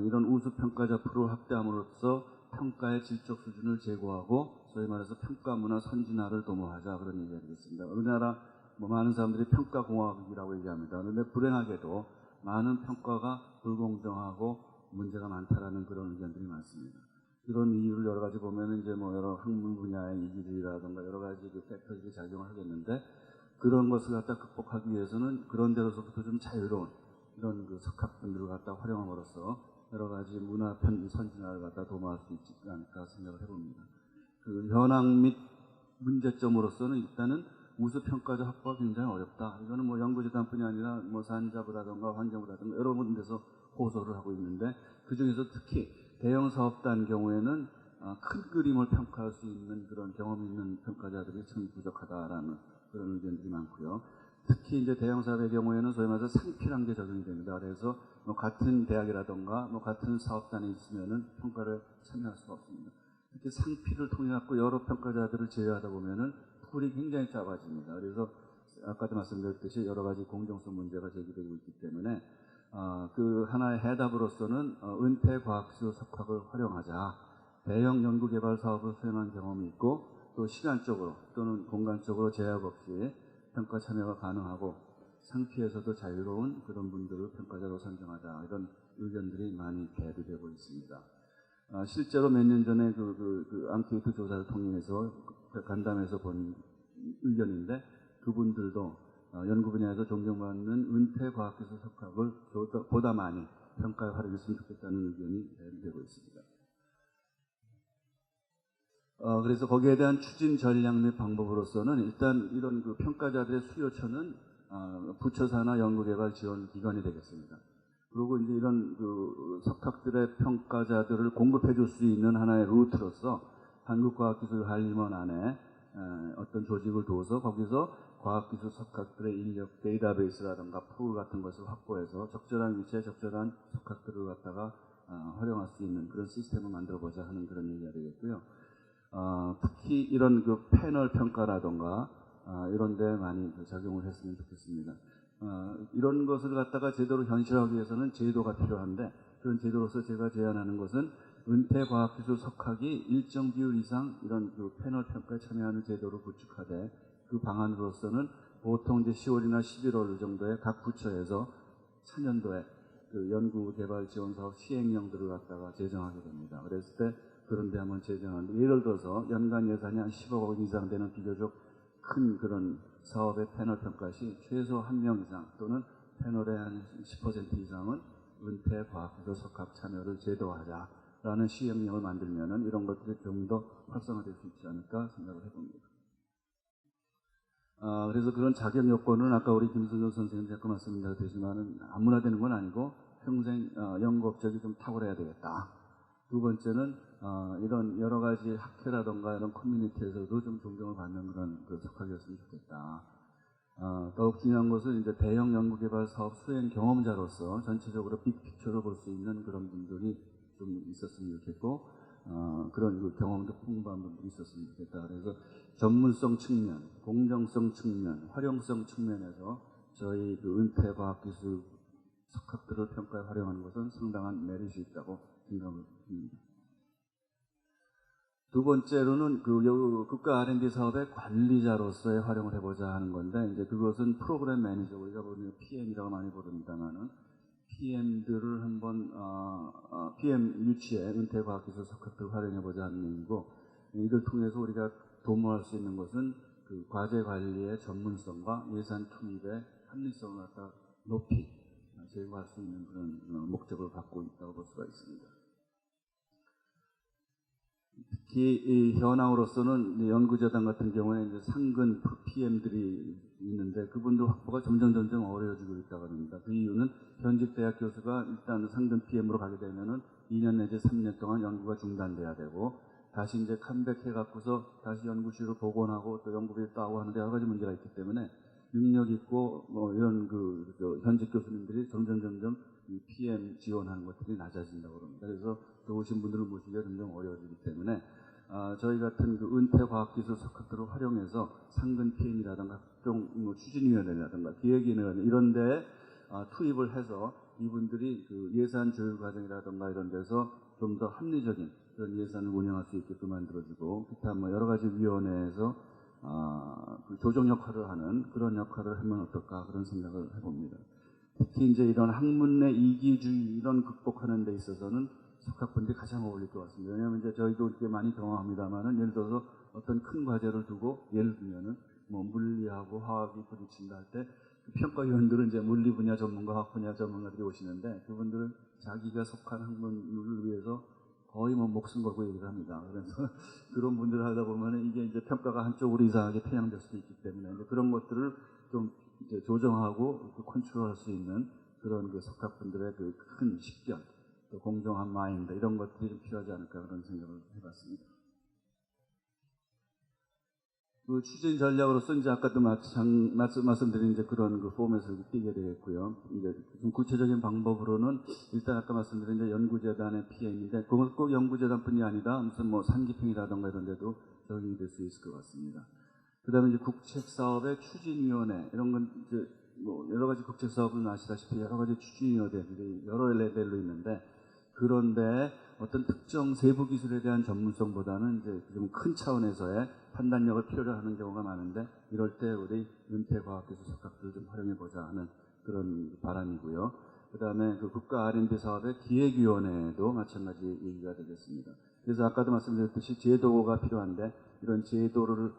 이런 우수 평가자 풀을 확대함으로써 평가의 질적 수준을 제고하고 소위 말해서 평가 문화 선진화를 도모하자 그런 얘기가 되겠습니다. 우리나라 많은 사람들이 평가공학이라고 얘기합니다. 그런데 불행하게도 많은 평가가 불공정하고 문제가 많다라는 그런 의견들이 많습니다. 이런 이유를 여러 가지 보면 이제 여러 학문 분야의 이기주의라든가 여러 가지 그 팩터들이 작용을 하겠는데 그런 것을 갖다 극복하기 위해서는 그런 데로서부터 좀 자유로운 이런 그 석학분들을 갖다 활용함으로써 여러 가지 문화 선진화를 갖다 도모할 수 있지 않을까 생각을 해봅니다. 그 현황 및 문제점으로서는 일단은 우수 평가자 확보가 굉장히 어렵다. 이거는 연구재단뿐이 아니라 산자부라든가 환경부라든가 여러 군데서 호소를 하고 있는데 그 중에서 특히 대형 사업단 경우에는 큰 그림을 평가할 수 있는 그런 경험 있는 평가자들이 참 부족하다라는 그런 의견들이 많고요. 특히 이제 대형 사업의 경우에는 소위 말해서 상필한 게 적용이 됩니다. 그래서 같은 대학이라든가 같은 사업단에 있으면은 평가를 참여할 수가 없습니다. 이렇게 상필을 통해 갖고 여러 평가자들을 제외하다 보면은 풀이 굉장히 작아집니다. 그래서 아까도 말씀드렸듯이 여러 가지 공정성 문제가 제기되고 있기 때문에 그 하나의 해답으로서는 은퇴 과학기술 석학을 활용하자. 대형 연구개발 사업을 수행한 경험이 있고 또 시간적으로 또는 공간적으로 제약 없이 평가 참여가 가능하고 상피에서도 자유로운 그런 분들을 평가자로 선정하자. 이런 의견들이 많이 대두되고 있습니다. 실제로 몇 년 전에 그 앙케이트 조사를 통해서 간담회에서 본 의견인데 그분들도 연구 분야에서 존경받는 은퇴 과학기술 석학을 보다 많이 평가에 활용했으면 좋겠다는 의견이 대두되고 있습니다. 그래서 거기에 대한 추진 전략 및 방법으로서는 일단 이런 그 평가자들의 수요처는 부처사나 연구개발 지원 기관이 되겠습니다. 그리고 이제 이런 그 석학들의 평가자들을 공급해 줄 수 있는 하나의 루트로서 한국과학기술관리원 안에 어떤 조직을 두어서 거기서 과학기술 석학들의 인력 데이터베이스라든가 풀 같은 것을 확보해서 적절한 위치에 적절한 석학들을 갖다가 활용할 수 있는 그런 시스템을 만들어보자 하는 그런 얘기가 되겠고요. 특히 이런 그 패널 평가라던가 이런 데 많이 작용을 했으면 좋겠습니다. 이런 것을 갖다가 제대로 현실화하기 위해서는 제도가 필요한데 그런 제도로서 제가 제안하는 것은 은퇴과학기술 석학이 일정 비율 이상 이런 그 패널 평가에 참여하는 제도를 구축하되 그 방안으로서는 보통 이제 10월이나 11월 정도에 각 부처에서 차년도에 그 연구개발 지원사업 시행령들을 갖다가 제정하게 됩니다. 그랬을 때 그런데 한번 제정하는데 예를 들어서 연간 예산이 한 10억 원 이상 되는 비교적 큰 그런 사업의 패널 평가 시 최소 1명 이상 또는 패널의 한 10% 이상은 은퇴 과학기술 석학 참여를 제도화하자라는 시행령을 만들면은 이런 것들이 좀 더 활성화될 수 있지 않을까 생각을 해봅니다. 그래서 그런 자격 요건은 아까 우리 김순정 선생님 잠깐 말씀드렸지만은 아무나 되는 건 아니고 평생 연구 업적이 좀 탁월해야 되겠다. 두 번째는 이런 여러 가지 학회라던가 이런 커뮤니티에서도 좀 존경을 받는 그런 그 석학이었으면 좋겠다. 더욱 중요한 것은 이제 대형 연구개발 사업 수행 경험자로서 전체적으로 빅픽처를 볼 수 있는 그런 분들이 좀 있었으면 좋겠고 그런 그 경험도 풍부한 분들이 있었으면 좋겠다. 그래서 전문성 측면, 공정성 측면, 활용성 측면에서 저희 그 은퇴 과학기술 석학들을 평가에 활용하는 것은 상당한 메리트 있다고 생각을 합니다. 두 번째로는 그 국가 R&D 사업의 관리자로서의 활용을 해보자 하는 건데 이제 그것은 프로그램 매니저 우리가 보면 PM이라고 많이 부릅니다만은 PM들을 한번 PM 유치에 은퇴 과학기술 석학들을 활용해보자 하는 얘기고 이를 통해서 우리가 도모할 수 있는 것은 그 과제 관리의 전문성과 예산 투입의 합리성을 갖다 높이 제고할 수 있는 그런 목적을 갖고 있다고 볼 수가 있습니다. 특히 이 현황으로서는 연구재단 같은 경우에 이제 상근 PM들이 있는데 그분들 확보가 점점 어려워지고 있다고 합니다. 그 이유는 현직 대학 교수가 일단 상근 PM으로 가게 되면은 2년 내지 3년 동안 연구가 중단돼야 되고 다시 이제 컴백해 갖고서 다시 연구실을 복원하고 또 연구비를 따고 하는데 여러 가지 문제가 있기 때문에 능력 있고 뭐 이런 현직 교수님들이 점점 이 PM 지원하는 것들이 낮아진다고 합니다. 그래서 좋으신 분들을 모시기가 점점 어려워지기 때문에 저희 같은 그 은퇴 과학기술 석학들을 활용해서 상근 PM이라든가 각종 추진위원회라든가 기획위원회 이런 데에 투입을 해서 이분들이 그 예산 조율 과정이라든가 이런 데서 좀 더 합리적인 그런 예산을 운영할 수 있게끔 만들어주고 기타 뭐 여러 가지 위원회에서 그 조정 역할을 하는 그런 역할을 하면 어떨까 그런 생각을 해봅니다. 특히 이제 이런 학문 내 이기주의 이런 극복하는 데 있어서는 석학분들이 가장 어울릴 것 같습니다. 왜냐하면 이제 저희도 이렇게 많이 경험합니다만은 예를 들어서 어떤 큰 과제를 두고 예를 들면은 뭐 물리하고 화학이 부딪힌다 할 때 그 평가위원들은 이제 물리 분야 전문가, 화학 분야 전문가들이 오시는데 그분들은 자기가 속한 학문을 위해서 거의 뭐 목숨 걸고 얘기를 합니다. 그래서 그런 분들을 하다 보면 이게 이제 평가가 한쪽으로 이상하게 편향될 수도 있기 때문에 이제 그런 것들을 좀 이제 조정하고 컨트롤할 수 있는 그런 그 석학분들의 그 큰 식견, 또 공정한 마인드 이런 것들이 좀 필요하지 않을까 그런 생각을 해봤습니다. 그 추진 전략으로서 이제 아까도 말씀드린 이제 그런 그 포맷을 띄게 되겠고요. 이제 좀 구체적인 방법으로는 일단 아까 말씀드린 이제 연구재단의 PM인데 그건 꼭 연구재단뿐이 아니라 무슨 뭐 산기평이라든가 이런 데도 적용이 될 수 있을 것 같습니다. 그다음에 이제 국책사업의 추진위원회 이런 건 이제 뭐 여러 가지 국책사업은 아시다시피 여러 가지 추진위원회들이 여러 레벨로 있는데 그런데 어떤 특정 세부 기술에 대한 전문성보다는 이제 좀 큰 차원에서의 판단력을 필요로 하는 경우가 많은데 이럴 때 우리 은퇴과학기술 석학들을 좀 활용해보자 하는 그런 바람이고요. 그다음에 그 국가 R&D 사업의 기획위원회도 마찬가지 얘기가 되겠습니다. 그래서 아까도 말씀드렸듯이 제도가 필요한데 이런 제도를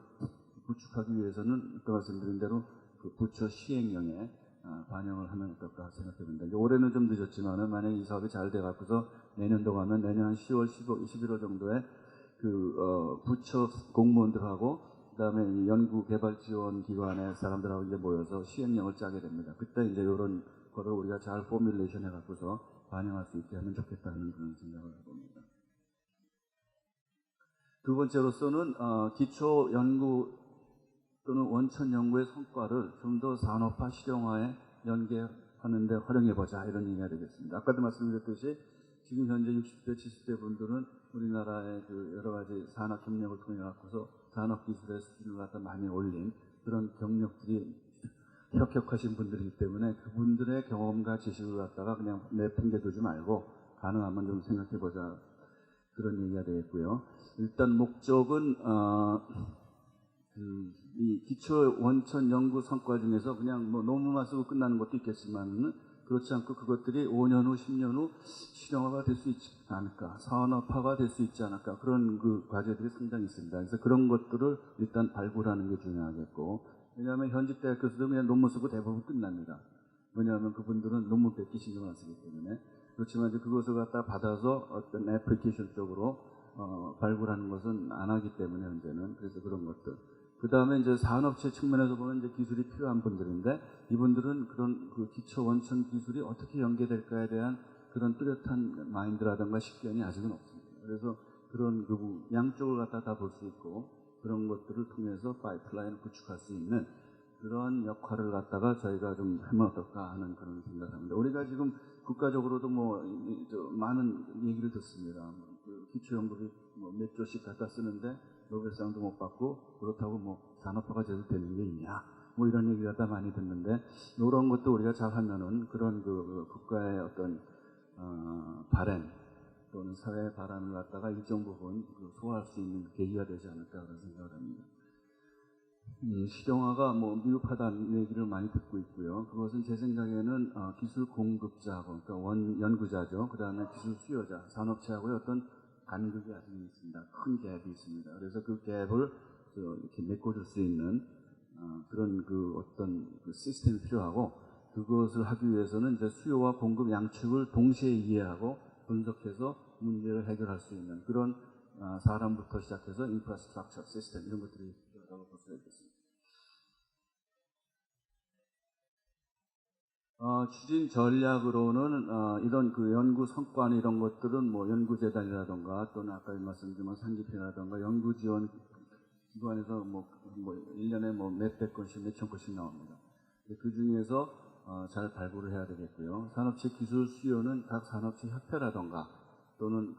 구축하기 위해서는 아까 말씀드린 대로 그 부처 시행령에 반영을 하면 어떨까 생각됩니다. 올해는 좀 늦었지만은 만약에 이 사업이 잘 돼갖고서 내년도 가면 내년 한 10월, 11월 정도에 그 부처 공무원들하고 그다음에 이 연구개발 지원 기관의 사람들하고 이제 모여서 시행령을 짜게 됩니다. 그때 이제 이런 거를 우리가 잘 포뮬레이션 해갖고서 반영할 수 있게 하면 좋겠다는 그런 생각을 해봅니다. 두 번째로서는 기초 연구 또는 원천 연구의 성과를 좀 더 산업화 실용화에 연계하는 데 활용해보자 이런 얘기가 되겠습니다. 아까도 말씀드렸듯이 지금 현재 60대, 70대 분들은 우리나라의 그 여러 가지 산업 경력을 통해 갖고서 산업 기술의 수준을 갖다 많이 올린 그런 경력들이 혁혁하신 분들이기 때문에 그분들의 경험과 지식을 갖다가 그냥 내팽개두지 말고 가능하면 좀 생각해보자, 그런 얘기가 되겠고요. 일단 목적은 이 기초 원천 연구 성과 중에서 그냥 뭐 논문만 쓰고 끝나는 것도 있겠지만 그렇지 않고 그것들이 5년 후, 10년 후 실용화가 될 수 있지 않을까, 산업화가 될 수 있지 않을까, 그런 그 과제들이 상당히 있습니다. 그래서 그런 것들을 일단 발굴하는 게 중요하겠고, 왜냐하면 현직 대학 교수들은 그냥 논문 쓰고 대부분 끝납니다. 왜냐하면 그분들은 논문 뺏기 신경 안 쓰기 때문에. 그렇지만 이제 그것을 갖다 받아서 어떤 애플리케이션적으로 발굴하는 것은 안 하기 때문에 현재는. 그래서 그런 것들. 그 다음에 이제 산업체 측면에서 보면 이제 기술이 필요한 분들인데, 이분들은 그런 그 기초 원천 기술이 어떻게 연계될까에 대한 그런 뚜렷한 마인드라든가 식견이 아직은 없습니다. 그래서 그런 그 양쪽을 갖다 다 볼 수 있고, 그런 것들을 통해서 파이프라인을 구축할 수 있는 그런 역할을 갖다가 저희가 좀 하면 어떨까 하는 그런 생각을 합니다. 우리가 지금 국가적으로도 많은 얘기를 듣습니다. 그 기초연구비 몇 조씩 갖다 쓰는데 노벨상도 못 받고, 그렇다고 산업화가 제대로 되는 게 있냐, 이런 얘기 갖다 많이 듣는데, 이런 것도 우리가 잘 하면은 그런 그 국가의 어떤 바램 또는 사회의 바람을 갖다가 일정 부분 소화할 수 있는 계기가 되지 않을까 그런 생각을 합니다. 실용화가 미흡하다는 얘기를 많이 듣고 있고요. 그것은 제 생각에는 기술 공급자하고, 그러니까 연구자죠. 그 다음에 기술 수요자, 산업체하고의 어떤 간극이 아직 있습니다. 큰 갭이 있습니다. 그래서 그 갭을 이렇게 메꿔줄 수 있는 그런 그 어떤 그 시스템이 필요하고, 그것을 하기 위해서는 이제 수요와 공급 양측을 동시에 이해하고 분석해서 문제를 해결할 수 있는 그런 사람부터 시작해서 인프라스트럭처, 시스템 이런 것들이 필요하다고 볼 수 있겠습니다. 추진 전략으로는 이런 그 연구 성과나 이런 것들은 연구재단이라던가 또는 아까 말씀드린 상기피라던가 연구지원 기관에서 1년에 몇백 건씩 몇천 건씩 나옵니다. 그 중에서 잘 발굴을 해야 되겠고요. 산업체 기술 수요는 각 산업체 협회라던가 또는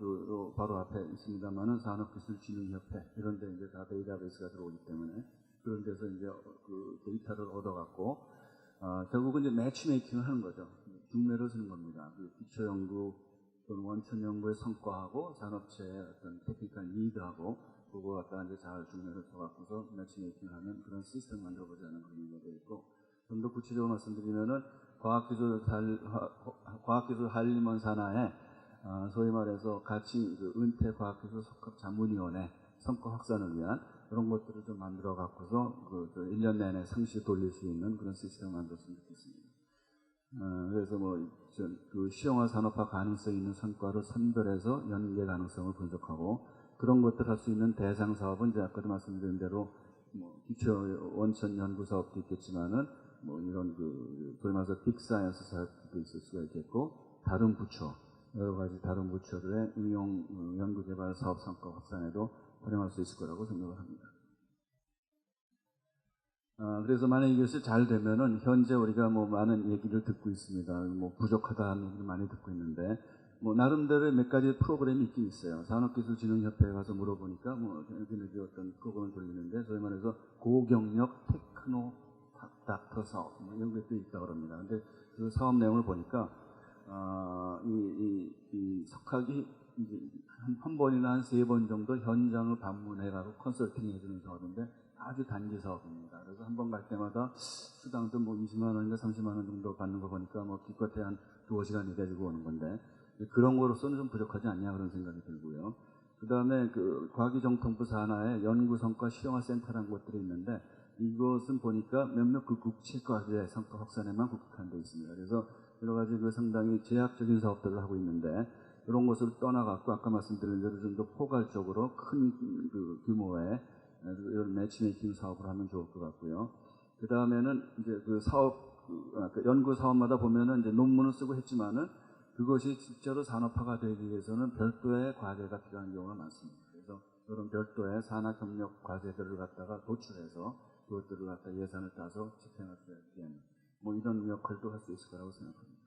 바로 앞에 있습니다만은 산업기술진흥협회 이런 데 이제 다 데이터베이스가 들어오기 때문에 그런 데서 이제 그 데이터를 얻어갖고 결국은 이제 매치메이킹을 하는 거죠. 중매를 쓰는 겁니다. 그 기초연구 또는 원천연구의 성과하고 산업체의 어떤 테크니컬 니드하고 그거 갖다 이제 잘 중매를 써갖고서 매치메이킹을 하는 그런 시스템을 만들어보자는 그런 의미가 있고, 좀 더 구체적으로 말씀드리면은 과학기술 한림원 산하에 소위 말해서 가칭 은퇴 과학기술 석학 자문위원회 성과 확산을 위한 그런 것들을 좀 만들어 갖고서 1년 내내 상시 돌릴 수 있는 그런 시스템을 만들었으면 좋겠습니다. 그래서 그 실용화 산업화 가능성이 있는 성과를 선별해서 연계 가능성을 분석하고, 그런 것들 할 수 있는 대상 사업은 이제 아까도 말씀드린 대로 기초 원천 연구 사업도 있겠지만은 이런 소위 말해서 빅사이언스 사업도 있을 수가 있겠고, 다른 부처 여러 가지 다른 부처들의 응용 연구개발 사업 성과 확산에도 활용할 수 있을 거라고 생각을 합니다. 그래서 만약 이것이 잘 되면은 현재 우리가 많은 얘기를 듣고 있습니다. 부족하다는 얘기를 많이 듣고 있는데 나름대로의 몇 가지 프로그램이 있긴 있어요. 산업기술진흥협회에 가서 물어보니까 여기는 어떤 프로그램을 돌리는데 소위 말해서 고경력 테크노 닥터 사업 이런 것도 있다고 합니다. 근데 그 사업 내용을 보니까 이 석학이 한 번이나 한 3번 정도 현장을 방문해가지고 컨설팅 해주는 사업인데 아주 단기 사업입니다. 그래서 한 번 갈 때마다 수당도 20만 원인가 30만 원 정도 받는 거 보니까 기껏해 한 2-5시간 일해주고 오는 건데 그런 거로서는 좀 부족하지 않냐 그런 생각이 들고요. 그 다음에 과기정통부 산하에 연구성과 실용화센터라는 것들이 있는데 이것은 보니까 몇몇 국책과학의 성과 확산에만 국한되어 있습니다. 그래서 여러 가지 상당히 제약적인 사업들을 하고 있는데 이런 것을 떠나갖고 아까 말씀드린 대로 좀 더 포괄적으로 큰 규모의 이런 매치메이킹 사업을 하면 좋을 것 같고요. 그 다음에는 이제 연구 사업마다 보면은 이제 논문을 쓰고 했지만은 그것이 실제로 산업화가 되기 위해서는 별도의 과제가 필요한 경우가 많습니다. 그래서 이런 별도의 산학 협력 과제들을 갖다가 도출해서 그것들을 갖다 예산을 따서 집행할 수 있게 하는 이런 역할도 할 수 있을 거라고 생각합니다.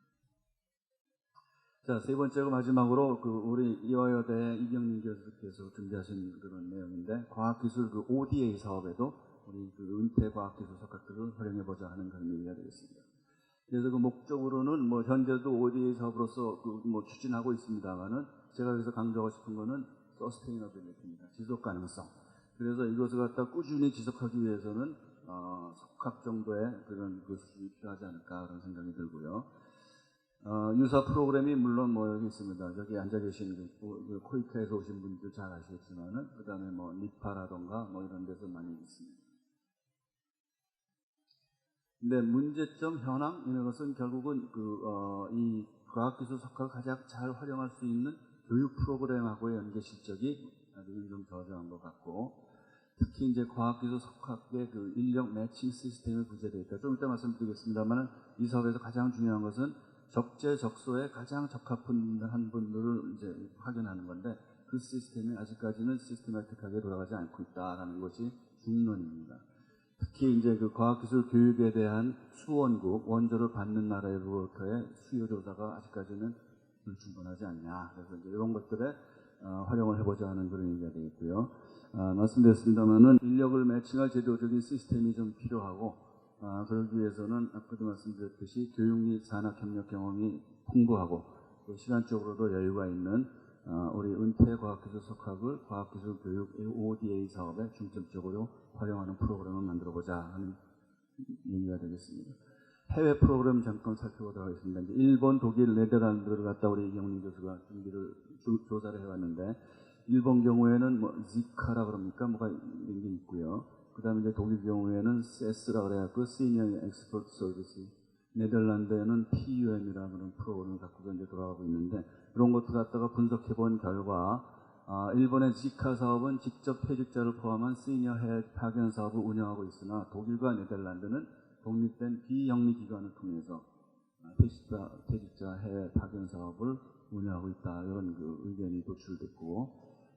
자, 세 번째고 마지막으로 우리 이화여대 이경민 교수께서 준비하신 그런 내용인데, 과학기술 ODA 사업에도 우리 은퇴 과학기술 석학들을 활용해보자 하는 그런 얘기가 되겠습니다. 그래서 목적으로는 현재도 ODA 사업으로서 추진하고 있습니다만은, 제가 여기서 강조하고 싶은 거는 서스테이너빌리티입니다. 지속 가능성. 그래서 이것을 갖다 꾸준히 지속하기 위해서는 석학 정도의 그런 수준이 필요하지 않을까 그런 생각이 들고요. 유사 프로그램이 물론 여기 있습니다. 여기 앉아 계신 코이카에서 오신 분들 잘 아시겠지만은, 그 다음에 니파라던가 이런 데서 많이 있습니다. 근데 문제점, 현황 이런 것은 결국은 이 과학기술 석학을 가장 잘 활용할 수 있는 교육 프로그램하고의 연계 실적이 아직은 좀 저조한 것 같고, 특히 이제 과학기술 석학의 인력 매칭 시스템이 부재되어 있다. 좀 이따 말씀드리겠습니다만, 이 사업에서 가장 중요한 것은 적재적소에 가장 적합한 분들을 이제 확인하는 건데, 그 시스템이 아직까지는 시스테마틱하게 돌아가지 않고 있다라는 것이 중론입니다. 특히 이제 과학기술 교육에 대한 수원국, 원조를 받는 나라로부터의 수요 조사가 아직까지는 불충분하지 않냐. 그래서 이제 이런 것들에 활용을 해보자 하는 그런 얘기가 되겠고요. 말씀드렸습니다만은 인력을 매칭할 제도적인 시스템이 좀 필요하고, 그러기 위해서는 아까도 말씀드렸듯이 교육 및 산학 협력 경험이 풍부하고 또 시간적으로도 여유가 있는 우리 은퇴 과학기술 석학을 과학기술 교육 ODA 사업에 중점적으로 활용하는 프로그램을 만들어보자 하는 얘기가 되겠습니다. 해외 프로그램 잠깐 살펴보도록 하겠습니다. 이제 일본, 독일, 네덜란드를 갖다 우리 이경민 교수가 조사를 해왔는데, 일본 경우에는 지카라 그럽니까? 뭐가 이런 게 있고요. 그 다음에 이제 독일 경우에는 세스라 그래갖고 시니어 엑스퍼트 서비스, 네덜란드에는 PUM이라는 그런 프로그램을 갖고 이제 돌아가고 있는데, 그런 것들 갖다가 분석해 본 결과, 일본의 지카 사업은 직접 퇴직자를 포함한 시니어 해외 파견 사업을 운영하고 있으나, 독일과 네덜란드는 독립된 비영리 기관을 통해서 퇴직자 해외 파견 사업을 운영하고 있다. 이런 의견이 도출됐고,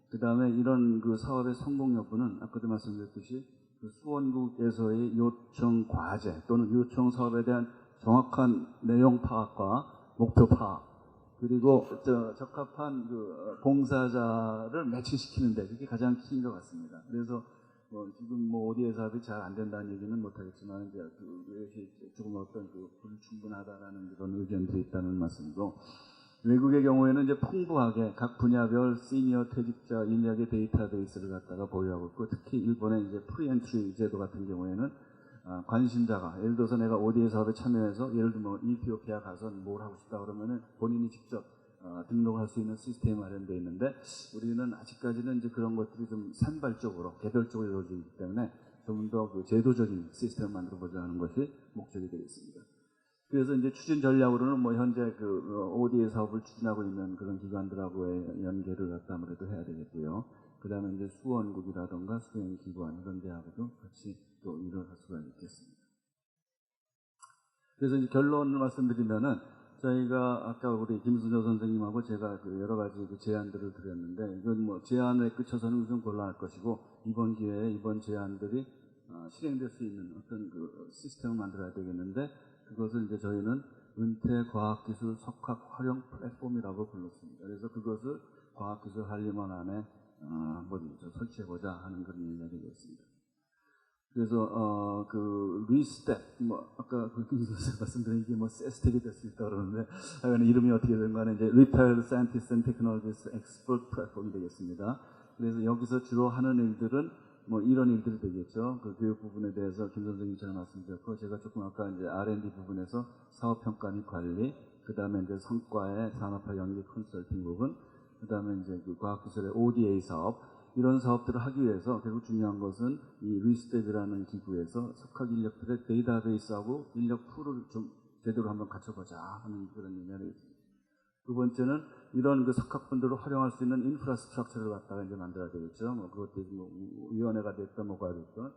그 다음에 이런 사업의 성공 여부는 아까도 말씀드렸듯이 수원국에서의 요청 과제 또는 요청 사업에 대한 정확한 내용 파악과 목표 파악, 그리고 적합한 봉사자를 매칭시키는데 그게 가장 키인 것 같습니다. 그래서 지금 ODA 사업이 잘 안 된다는 얘기는 못하겠지만, 이제 조금 어떤 불충분하다라는 그런 의견들이 있다는 말씀이고, 외국의 경우에는 이제 풍부하게 각 분야별 시니어 퇴직자 인력의 데이터베이스를 갖다가 보유하고 있고, 특히 일본의 이제 프리엔트리 제도 같은 경우에는 관심자가, 예를 들어서 내가 ODA 사업에 참여해서 예를 들면 이티오피아 가서 뭘 하고 싶다 그러면은 본인이 직접 등록을 할 수 있는 시스템이 마련되어 있는데, 우리는 아직까지는 이제 그런 것들이 좀 산발적으로 개별적으로 이루어지기 때문에 좀 더 제도적인 시스템을 만들어보자 하는 것이 목적이 되겠습니다. 그래서 이제 추진 전략으로는 현재 ODA 사업을 추진하고 있는 그런 기관들하고의 연계를 갖다 아무래도 해야 되겠고요. 그 다음에 이제 수원국이라던가 수행기관 이런 데하고도 같이 또 일어날 수가 있겠습니다. 그래서 이제 결론을 말씀드리면은, 저희가 아까 우리 김순조 선생님하고 제가 여러 가지 제안들을 드렸는데, 이건 제안에 그쳐서는 우선 곤란할 것이고, 이번 기회에 이번 제안들이 실행될 수 있는 어떤 시스템을 만들어야 되겠는데, 그것을 이제 저희는 은퇴 과학기술 석학 활용 플랫폼이라고 불렀습니다. 그래서 그것을 과학기술 한림원 안에 한번 설치해보자 하는 그런 얘기가 되겠습니다. 그래서 리스텝, 아까 김선생 말씀드린 이게 세스텝이 될 수 있다 그러는데, 이름이 어떻게 된 간에 이제 Retired Scientists and Technologists Expert 플랫폼이 되겠습니다. 그래서 여기서 주로 하는 일들은 이런 일들이 되겠죠. 교육 부분에 대해서 김 선생님처럼 말씀드렸고, 제가 조금 아까 이제 R&D 부분에서 사업평가 및 관리, 그 다음에 이제 성과의 산업화 연계 컨설팅 부분, 그 다음에 이제 과학기술의 ODA 사업, 이런 사업들을 하기 위해서 결국 중요한 것은 이 리스텝이라는 기구에서 석학 인력들의 데이터베이스하고 인력 풀을 좀 제대로 한번 갖춰보자 하는 그런 의미가 되겠습니다. 두 번째는 이런 석학분들을 활용할 수 있는 인프라스트럭처를 갖다가 이제 만들어야 되겠죠. 그것도 위원회가 됐던 뭐가 됐던.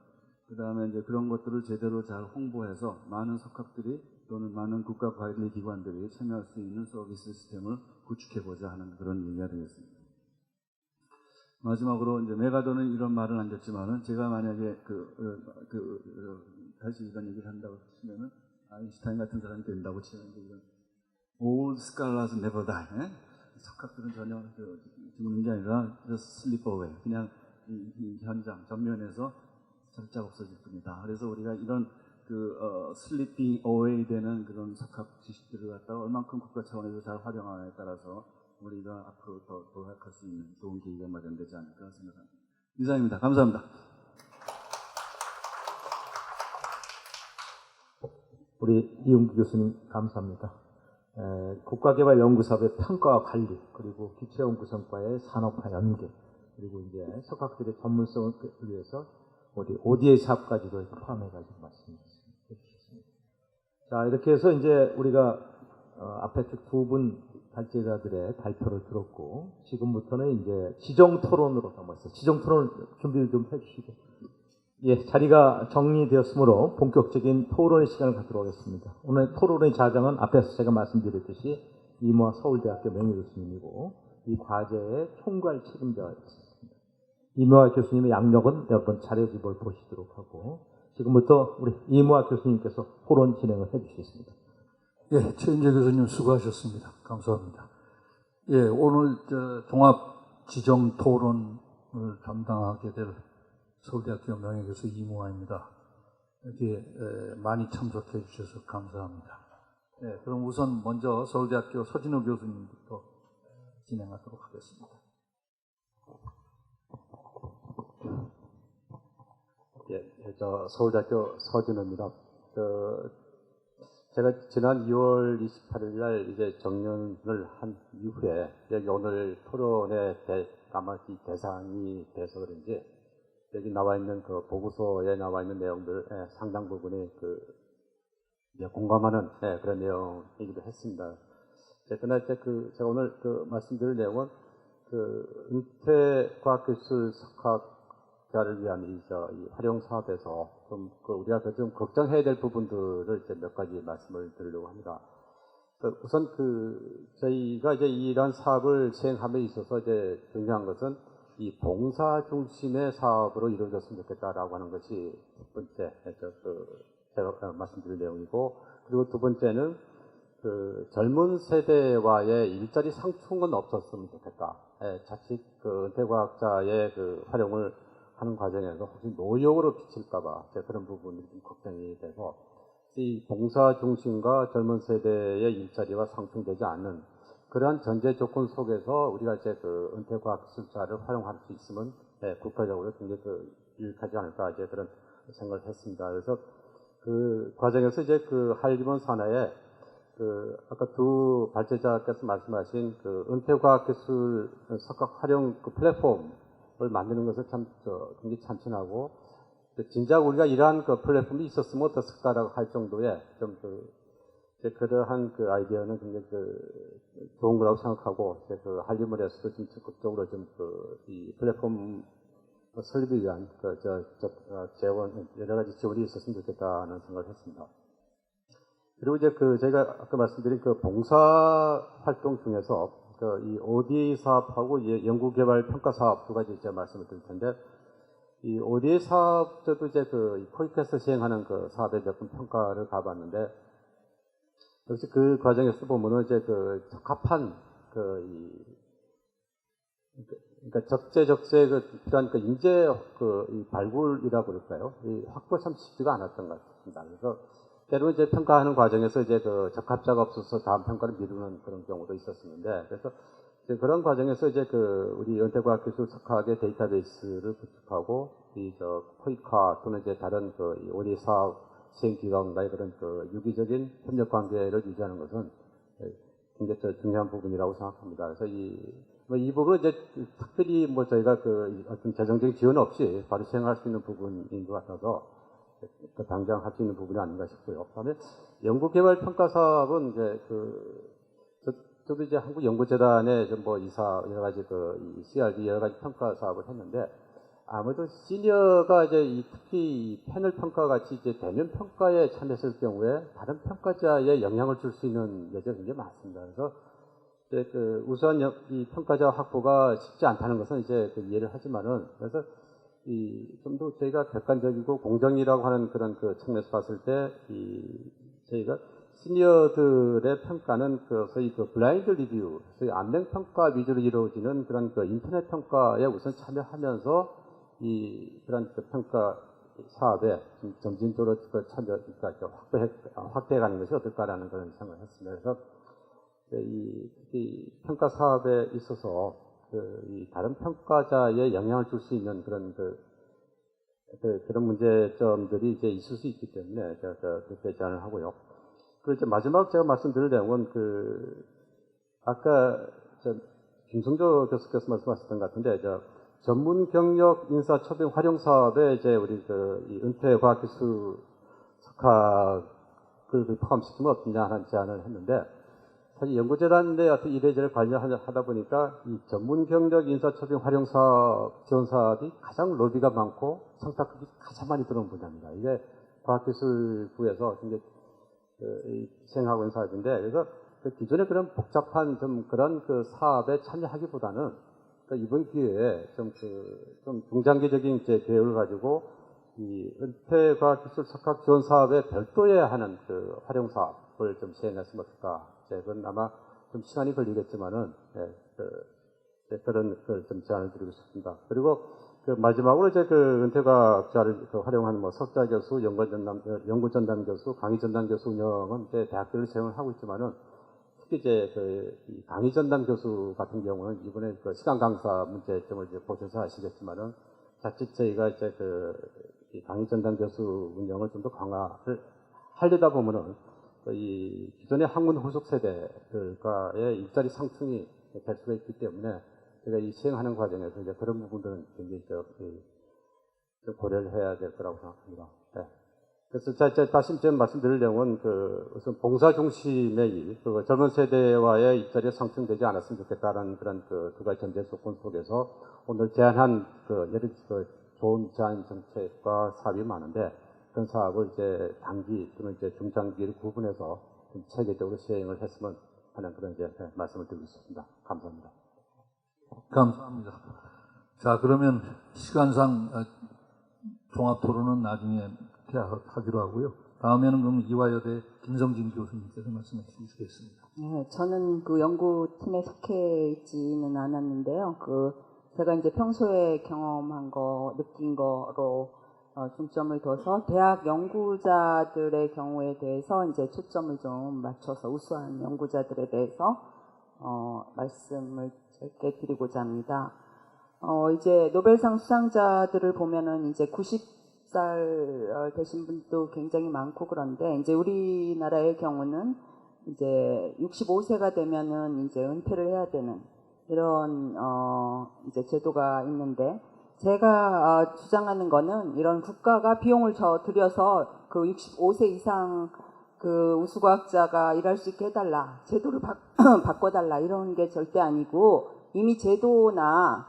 그 다음에 이제 그런 것들을 제대로 잘 홍보해서 많은 석학들이 또는 많은 국가 관리 기관들이 참여할 수 있는 서비스 시스템을 구축해보자 하는 그런 얘기가 되겠습니다. 마지막으로 이제 메가더는 이런 말은 안 됐지만은, 제가 만약에 다시 이런 얘기를 한다고 치면은 아인슈타인 같은 사람이 된다고 치면 이런 Old scholars never die. 예? 석학들은 전혀 죽는 게 아니라 just slip away. 그냥 이 현장 전면에서 살짝 없어질 뿐이다. 그래서 우리가 이런 슬리핑 어웨이 되는 그런 석학 지식들을 갖다가 얼만큼 국가 차원에서 잘 활용하느냐에 따라서 우리가 앞으로 더 도약할 수 있는 좋은 기회가 마련되지 않을까 생각합니다. 이상입니다. 감사합니다. 우리 이용규 교수님 감사합니다. 국가개발연구사업의 평가와 관리, 그리고 기초연구성과의 산업화 연계, 그리고 이제 석학들의 전문성을 위해서 우리 ODA 사업까지도 포함해가지고 말씀해주셨습니다. 자, 이렇게 해서 이제 우리가 앞에 두 분 발제자들의 발표를 들었고, 지금부터는 이제 지정 토론으로 넘어갔어요. 지정 토론 준비를 좀 해주시고, 예, 자리가 정리되었으므로 본격적인 토론의 시간을 갖도록 하겠습니다. 오늘 토론의 자장은 앞에서 제가 말씀드렸듯이 이모아 서울대학교 명예교수님이고, 이 과제의 총괄 책임자가 있습니다. 이모아 교수님의 양력은 몇 번 자료집을 보시도록 하고, 지금부터 우리 이모아 교수님께서 토론 진행을 해주시겠습니다. 예, 최인재 교수님 수고하셨습니다. 감사합니다. 예, 오늘 종합 지정 토론을 담당하게 될 서울대학교 명예교수 이모아입니다. 여기에 많이 참석해 주셔서 감사합니다. 예, 그럼 우선 먼저 서울대학교 서진호 교수님부터 진행하도록 하겠습니다. 예, 저 서울대학교 서진호입니다. 제가 지난 2월 28일 날 이제 정년을 한 이후에 여기 오늘 토론의 아마 이 대상이 돼서 그런지 여기 나와 있는 그 보고서에 나와 있는 내용들 상당 부분이 공감하는 그런 내용이기도 했습니다. 그러나 이제 제가 오늘 말씀드릴 내용은 은퇴과학기술 석학자를 위한 이 활용 사업에서 좀 우리가 좀 걱정해야 될 부분들을 이제 몇 가지 말씀을 드리려고 합니다. 우선 저희가 이제 이러한 사업을 시행함에 있어서 이제 중요한 것은 이 봉사 중심의 사업으로 이루어졌으면 좋겠다라고 하는 것이 첫 번째 제가 말씀드릴 내용이고, 그리고 두 번째는 젊은 세대와의 일자리 상충은 없었으면 좋겠다. 자칫 은퇴과학자의 활용을 하는 과정에서 혹시 노역으로 비칠까봐 그런 부분이 좀 걱정이 돼서 이 봉사 중심과 젊은 세대의 일자리와 상충되지 않는 그러한 전제 조건 속에서 우리가 이제 은퇴과학기술자를 활용할 수 있으면 국가적으로 굉장히 유익하지 않을까 이제 그런 생각을 했습니다. 그래서 그 과정에서 이제 한림원 산하에 아까 두 발제자께서 말씀하신 은퇴과학기술 석학 활용 플랫폼을 만드는 것을 참 굉장히 참신하고, 진작 우리가 이러한 플랫폼이 있었으면 어떻을까라고 할 정도의 좀 그러한 아이디어는 굉장히 좋은 거라고 생각하고, 한림원에서도 좀 적극적으로 이 플랫폼 설립을 위한 재원, 여러 가지 지원이 있었으면 좋겠다는 생각을 했습니다. 그리고 이제 제가 아까 말씀드린 봉사 활동 중에서 이 ODA 사업하고 연구개발 평가 사업 두 가지 이제 말씀을 드릴 텐데, 이 ODA 사업 저도 이제 코이크에서 시행하는 사업에 몇 번 평가를 가봤는데, 역시 그 과정에서 보면은 이제 적합한 그러니까 적재적소에 필요한 인재 이 발굴이라고 그럴까요? 이 확보가 참 쉽지가 않았던 것 같습니다. 그래서 때로는 이제 평가하는 과정에서 이제 적합자가 없어서 다음 평가를 미루는 그런 경우도 있었었는데, 그래서 이제 그런 과정에서 이제 우리 은퇴과학기술 석학의 데이터베이스를 구축하고 코이카 또는 이제 다른 이 ODA 사업 시행기관과의 그런 유기적인 협력 관계를 유지하는 것은 굉장히 중요한 부분이라고 생각합니다. 그래서 이 부분은 이제 특별히 저희가 어떤 재정적인 지원 없이 바로 시행할 수 있는 부분인 것 같아서 당장 할 수 있는 부분이 아닌가 싶고요. 그다음에 연구개발평가 사업은 이제 저도 이제 한국연구재단의 이사 여러 가지 이 CRD 여러 가지 평가 사업을 했는데, 아무래도 시니어가 이제 특히 패널 평가 같이 이제 대면 평가에 참여했을 경우에 다른 평가자에 영향을 줄 수 있는 여지가 굉장히 많습니다. 그래서 이제 우선 이 평가자 확보가 쉽지 않다는 것은 이제 이해를 하지만은, 그래서 좀 더 저희가 객관적이고 공정이라고 하는 그런 측면에서 봤을 때 저희가 시니어들의 평가는 소위 블라인드 리뷰, 소위 안면 평가 위주로 이루어지는 그런 인터넷 평가에 우선 참여하면서 그런 평가 사업에 좀 점진적으로 참여, 그러니까 확대해가는 것이 어떨까라는 그런 생각을 했습니다. 그래서 이 평가 사업에 있어서 이 다른 평가자에 영향을 줄 수 있는 그런 그런 문제점들이 이제 있을 수 있기 때문에 제가 그렇게 제안을 하고요. 그리고 이제 마지막 제가 말씀드릴 내용은 아까 김성조 교수께서 말씀하셨던 것 같은데 전문 경력 인사 초빙 활용 사업에 이제 우리 이 은퇴 과학기술 석학을 포함시키면 어떠냐 하는 제안을 했는데 사실 연구재단의 어떤 이래저래 관여하다 보니까 이 전문 경력 인사 초빙 활용 사업 지원 사업이 가장 로비가 많고 성탁급이 가장 많이 들어온 분야입니다. 이게 과학기술부에서 굉장히 시행하고 있는 사업인데 그래서 기존에 그런 복잡한 그런 사업에 참여하기보다는 이번 기회에 좀 중장기적인 계획을 가지고 이 은퇴과학기술 석학 지원 사업에 별도에 하는 활용 사업을 좀 시행했으면 어떨까. 그건 아마 좀 시간이 걸리겠지만은 그런 좀 제안을 드리고 싶습니다. 그리고 마지막으로 이제 은퇴과학자를 활용한 석좌 교수, 연구전담 교수, 강의전담 교수 운영은 이제 대학들을 채용을 하고 있지만은 특히 이제 이 강의전담 교수 같은 경우는 이번에 시간 강사 문제점을 이제 보셔서 아시겠지만은 자칫 저희가 이제 이 강의전담 교수 운영을 좀 더 강화를 하려다 보면은 이 기존의 학문 후속 세대들과의 일자리 상충이 될 수가 있기 때문에 제가 이 시행하는 과정에서 이제 그런 부분들은 굉장히 좀 고려를 해야 될 거라고 생각합니다. 네. 그래서 다시 좀 말씀드릴 내용은 우선 봉사 중심의 일, 젊은 세대와의 일자리가 상충되지 않았으면 좋겠다는 그런 두 가지 전제 조건 속에서 오늘 제안한 예를 들어 좋은 제안 정책과 사업이 많은데 그런 사업을 이제 단기 또는 이제 중장기를 구분해서 좀 체계적으로 시행을 했으면 하는 그런 이제 말씀을 드리고 있습니다. 감사합니다. 감사합니다. 자, 그러면 시간상 종합 토론은 나중에 하기로 하고요. 다음에는 그럼 이화여대 김성진 교수님께서 말씀해 주시겠습니다. 네, 저는 연구팀에 속해 있지는 않았는데요. 제가 이제 평소에 경험한 거, 느낀 거로 중점을 둬서 대학 연구자들의 경우에 대해서 이제 초점을 좀 맞춰서 우수한 연구자들에 대해서 말씀을 짧게 드리고자 합니다. 이제 노벨상 수상자들을 보면은 이제 90살 되신 분도 굉장히 많고 그런데 이제 우리나라의 경우는 이제 65세가 되면은 이제 은퇴를 해야 되는 이런 이제 제도가 있는데 제가 주장하는 거는 이런 국가가 비용을 들여서 65세 이상 우수과학자가 일할 수 있게 해달라, 제도를 바꿔달라 이런 게 절대 아니고 이미 제도나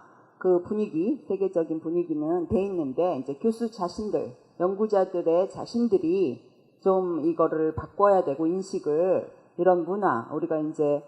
분위기, 세계적인 분위기는 돼 있는데 이제 교수 자신들, 연구자들의 자신들이 좀 이거를 바꿔야 되고 인식을 이런 문화, 우리가 이제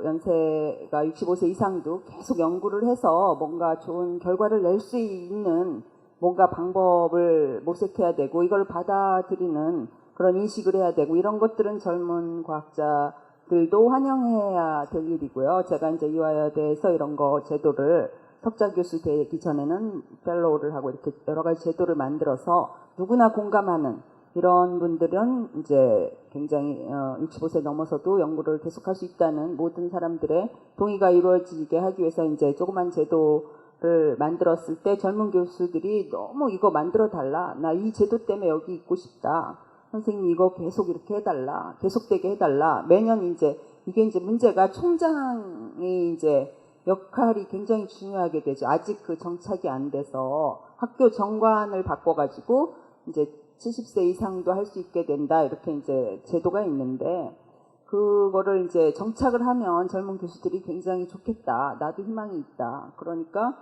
연세가 65세 이상도 계속 연구를 해서 뭔가 좋은 결과를 낼 수 있는 뭔가 방법을 모색해야 되고 이걸 받아들이는 그런 인식을 해야 되고 이런 것들은 젊은 과학자들도 환영해야 될 일이고요. 제가 이제 이화여대에서 이런 거 제도를 석좌 교수 되기 전에는 펠로우를 하고 이렇게 여러 가지 제도를 만들어서 누구나 공감하는 이런 분들은 이제 굉장히 65세 넘어서도 연구를 계속할 수 있다는 모든 사람들의 동의가 이루어지게 하기 위해서 이제 조그만 제도를 만들었을 때 젊은 교수들이 너무 이거 만들어 달라, 나 이 제도 때문에 여기 있고 싶다, 선생님 이거 계속 이렇게 해달라, 계속되게 해달라. 매년 이제 이게 이제 문제가 총장이 이제 역할이 굉장히 중요하게 되죠. 아직 정착이 안 돼서 학교 정관을 바꿔가지고 이제 70세 이상도 할 수 있게 된다 이렇게 이제 제도가 있는데 그거를 이제 정착을 하면 젊은 교수들이 굉장히 좋겠다, 나도 희망이 있다. 그러니까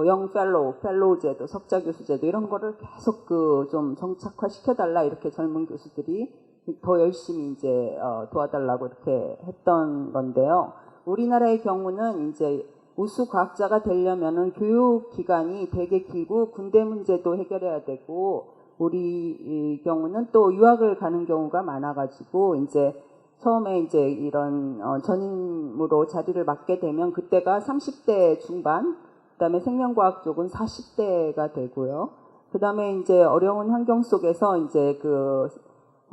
영 펠로우 제도, 석좌 교수 제도 이런 거를 계속 좀 정착화 시켜달라 이렇게 젊은 교수들이 더 열심히 이제 도와달라고 이렇게 했던 건데요. 우리나라의 경우는 이제 우수 과학자가 되려면은 교육 기간이 되게 길고 군대 문제도 해결해야 되고 우리 경우는 또 유학을 가는 경우가 많아가지고 이제 처음에 이제 이런 전임으로 자리를 맡게 되면 그때가 30대 중반, 그다음에 생명과학 쪽은 40대가 되고요. 그다음에 이제 어려운 환경 속에서 이제 그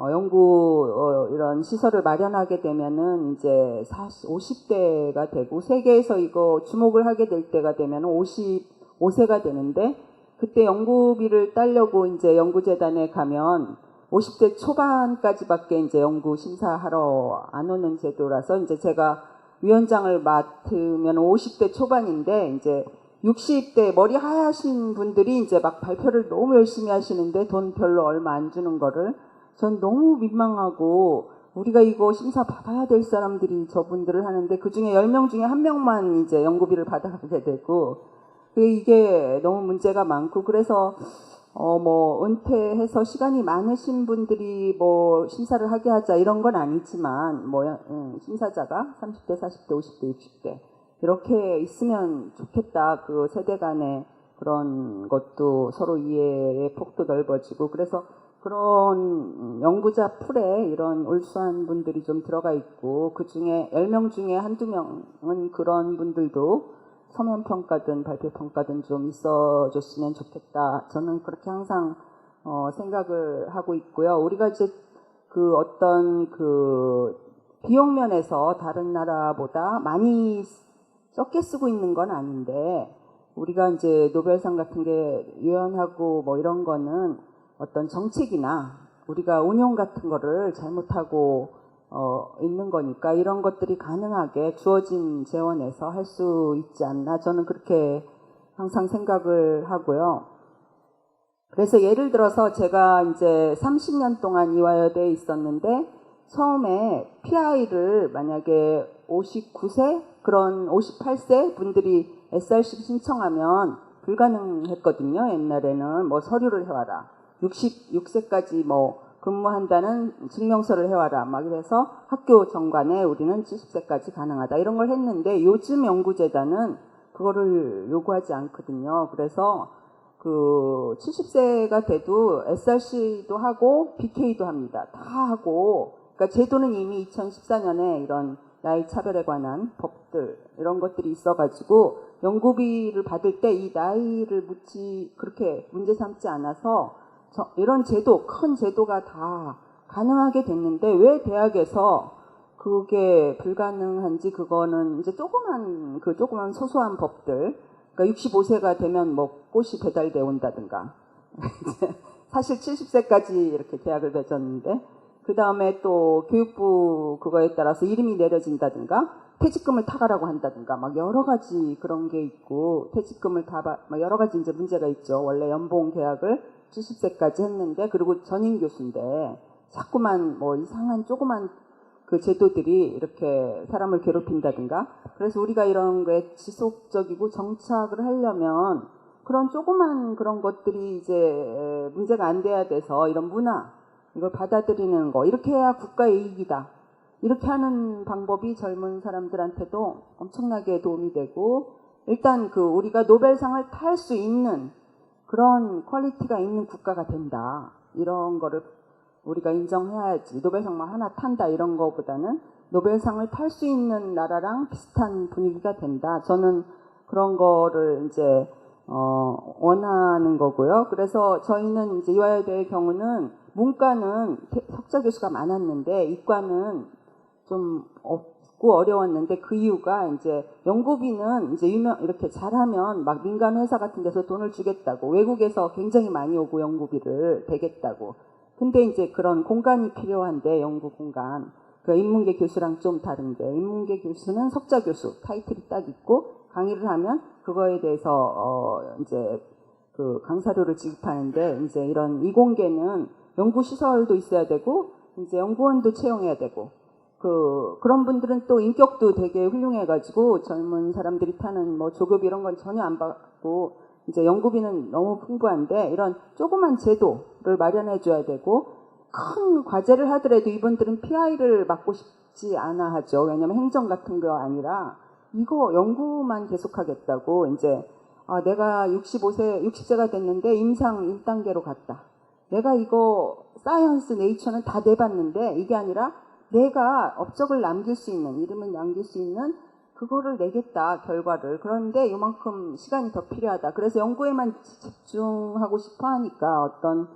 연구 이런 시설을 마련하게 되면은 이제 50대가 되고 세계에서 이거 주목을 하게 될 때가 되면 55세가 되는데 그때 연구비를 따려고 이제 연구재단에 가면 50대 초반까지밖에 이제 연구 심사하러 안 오는 제도라서 이제 제가 위원장을 맡으면 50대 초반인데 이제 60대 머리 하얗신 분들이 이제 막 발표를 너무 열심히 하시는데 돈 별로 얼마 안 주는 거를 전 너무 민망하고 우리가 이거 심사 받아야 될 사람들이 저분들을 하는데 그 중에 10명 중에 1명만 이제 연구비를 받아가게 되고 이게 너무 문제가 많고 그래서 뭐 은퇴해서 시간이 많으신 분들이 뭐 심사를 하게 하자 이런 건 아니지만 뭐 심사자가 30대, 40대, 50대, 60대 이렇게 있으면 좋겠다. 그 세대 간의 그런 것도 서로 이해의 폭도 넓어지고 그래서 그런 연구자 풀에 이런 올수한 분들이 좀 들어가 있고 그 중에 10명 중에 한두 명은 그런 분들도 서면 평가든 발표 평가든 좀 있어줬으면 좋겠다. 저는 그렇게 항상 생각을 하고 있고요. 우리가 이제 그 어떤 그 비용 면에서 다른 나라보다 많이 적게 쓰고 있는 건 아닌데 우리가 이제 노벨상 같은 게 유연하고 뭐 이런 거는 어떤 정책이나 우리가 운용 같은 거를 잘못하고 있는 거니까 이런 것들이 가능하게 주어진 재원에서 할 수 있지 않나 저는 그렇게 항상 생각을 하고요. 그래서 예를 들어서 제가 이제 30년 동안 이화여대에 있었는데 처음에 PI를 만약에 59세 그런 58세 분들이 SRC 신청하면 불가능했거든요. 옛날에는 뭐 서류를 해와라. 66세까지 뭐 근무한다는 증명서를 해와라. 막 이래서 학교 정관에 우리는 70세까지 가능하다. 이런 걸 했는데 요즘 연구재단은 그거를 요구하지 않거든요. 그래서 그 70세가 돼도 SRC도 하고 BK도 합니다. 다 하고 그러니까 제도는 이미 2014년에 이런 나이 차별에 관한 법들 이런 것들이 있어가지고 연구비를 받을 때 이 나이를 그렇게 문제 삼지 않아서 이런 제도, 큰 제도가 다 가능하게 됐는데 왜 대학에서 그게 불가능한지 그거는 이제 조그만 소소한 법들, 그러니까 65세가 되면 뭐 꽃이 배달돼 온다든가, 사실 70세까지 이렇게 대학을 배졌는데, 그 다음에 또 교육부 그거에 따라서 이름이 내려진다든가, 퇴직금을 타가라고 한다든가, 막 여러 가지 그런 게 있고, 퇴직금을 막 여러 가지 이제 문제가 있죠. 원래 연봉 계약을 70세까지 했는데 그리고 전임 교수인데 자꾸만 뭐 이상한 조그만 그 제도들이 이렇게 사람을 괴롭힌다든가 그래서 우리가 이런 거에 지속적이고 정착을 하려면 그런 조그만 그런 것들이 이제 문제가 안 돼야 돼서 이런 문화 이걸 받아들이는 거 이렇게 해야 국가의 이익이다 이렇게 하는 방법이 젊은 사람들한테도 엄청나게 도움이 되고 일단 그 우리가 노벨상을 탈 수 있는 그런 퀄리티가 있는 국가가 된다. 이런 거를 우리가 인정해야지. 노벨상만 하나 탄다 이런 거보다는 노벨상을 탈 수 있는 나라랑 비슷한 분위기가 된다. 저는 그런 거를 이제 원하는 거고요. 그래서 저희는 이제 이화여대의 경우는 문과는 석좌 교수가 많았는데 이과는 좀 없고 어려웠는데 그 이유가 이제 연구비는 이제 이렇게 잘하면 막 민간 회사 같은 데서 돈을 주겠다고 외국에서 굉장히 많이 오고 연구비를 대겠다고. 근데 이제 그런 공간이 필요한데 연구 공간. 그 인문계 교수랑 좀 다른데 인문계 교수는 석좌 교수 타이틀이 딱 있고 강의를 하면 그거에 대해서 이제 그 강사료를 지급하는데 이제 이런 이공계는 연구 시설도 있어야 되고 이제 연구원도 채용해야 되고 그런 분들은 또 인격도 되게 훌륭해가지고 젊은 사람들이 타는 뭐 조교비 이런 건 전혀 안 받고 이제 연구비는 너무 풍부한데 이런 조그만 제도를 마련해줘야 되고 큰 과제를 하더라도 이분들은 PI를 맡고 싶지 않아 하죠. 왜냐하면 행정 같은 거 아니라 이거 연구만 계속하겠다고 이제 내가 60세가 됐는데 임상 1단계로 갔다. 내가 이거 사이언스 네이처는 다 내봤는데 이게 아니라 내가 업적을 남길 수 있는, 이름을 남길 수 있는 그거를 내겠다, 결과를. 그런데 요만큼 시간이 더 필요하다. 그래서 연구에만 집중하고 싶어 하니까 어떤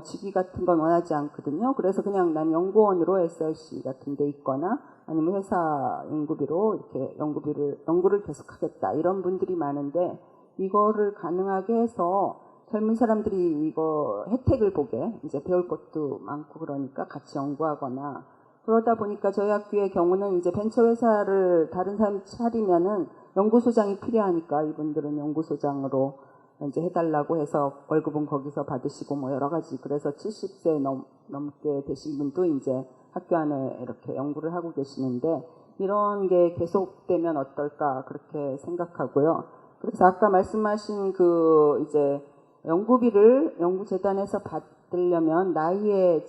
직위 같은 건 원하지 않거든요. 그래서 그냥 난 연구원으로 SRC 같은 데 있거나 아니면 회사 연구비로 이렇게 연구를 계속하겠다. 이런 분들이 많은데 이거를 가능하게 해서 젊은 사람들이 이거 혜택을 보게, 이제 배울 것도 많고 그러니까 같이 연구하거나, 그러다 보니까 저희 학교의 경우는 이제 벤처회사를 다른 사람이 차리면은 연구소장이 필요하니까 이분들은 연구소장으로 이제 해달라고 해서 월급은 거기서 받으시고 뭐 여러 가지, 그래서 70세 넘게 되신 분도 이제 학교 안에 이렇게 연구를 하고 계시는데 이런 게 계속되면 어떨까 그렇게 생각하고요. 그래서 아까 말씀하신 그 이제 연구비를 연구재단에서 받으려면 나이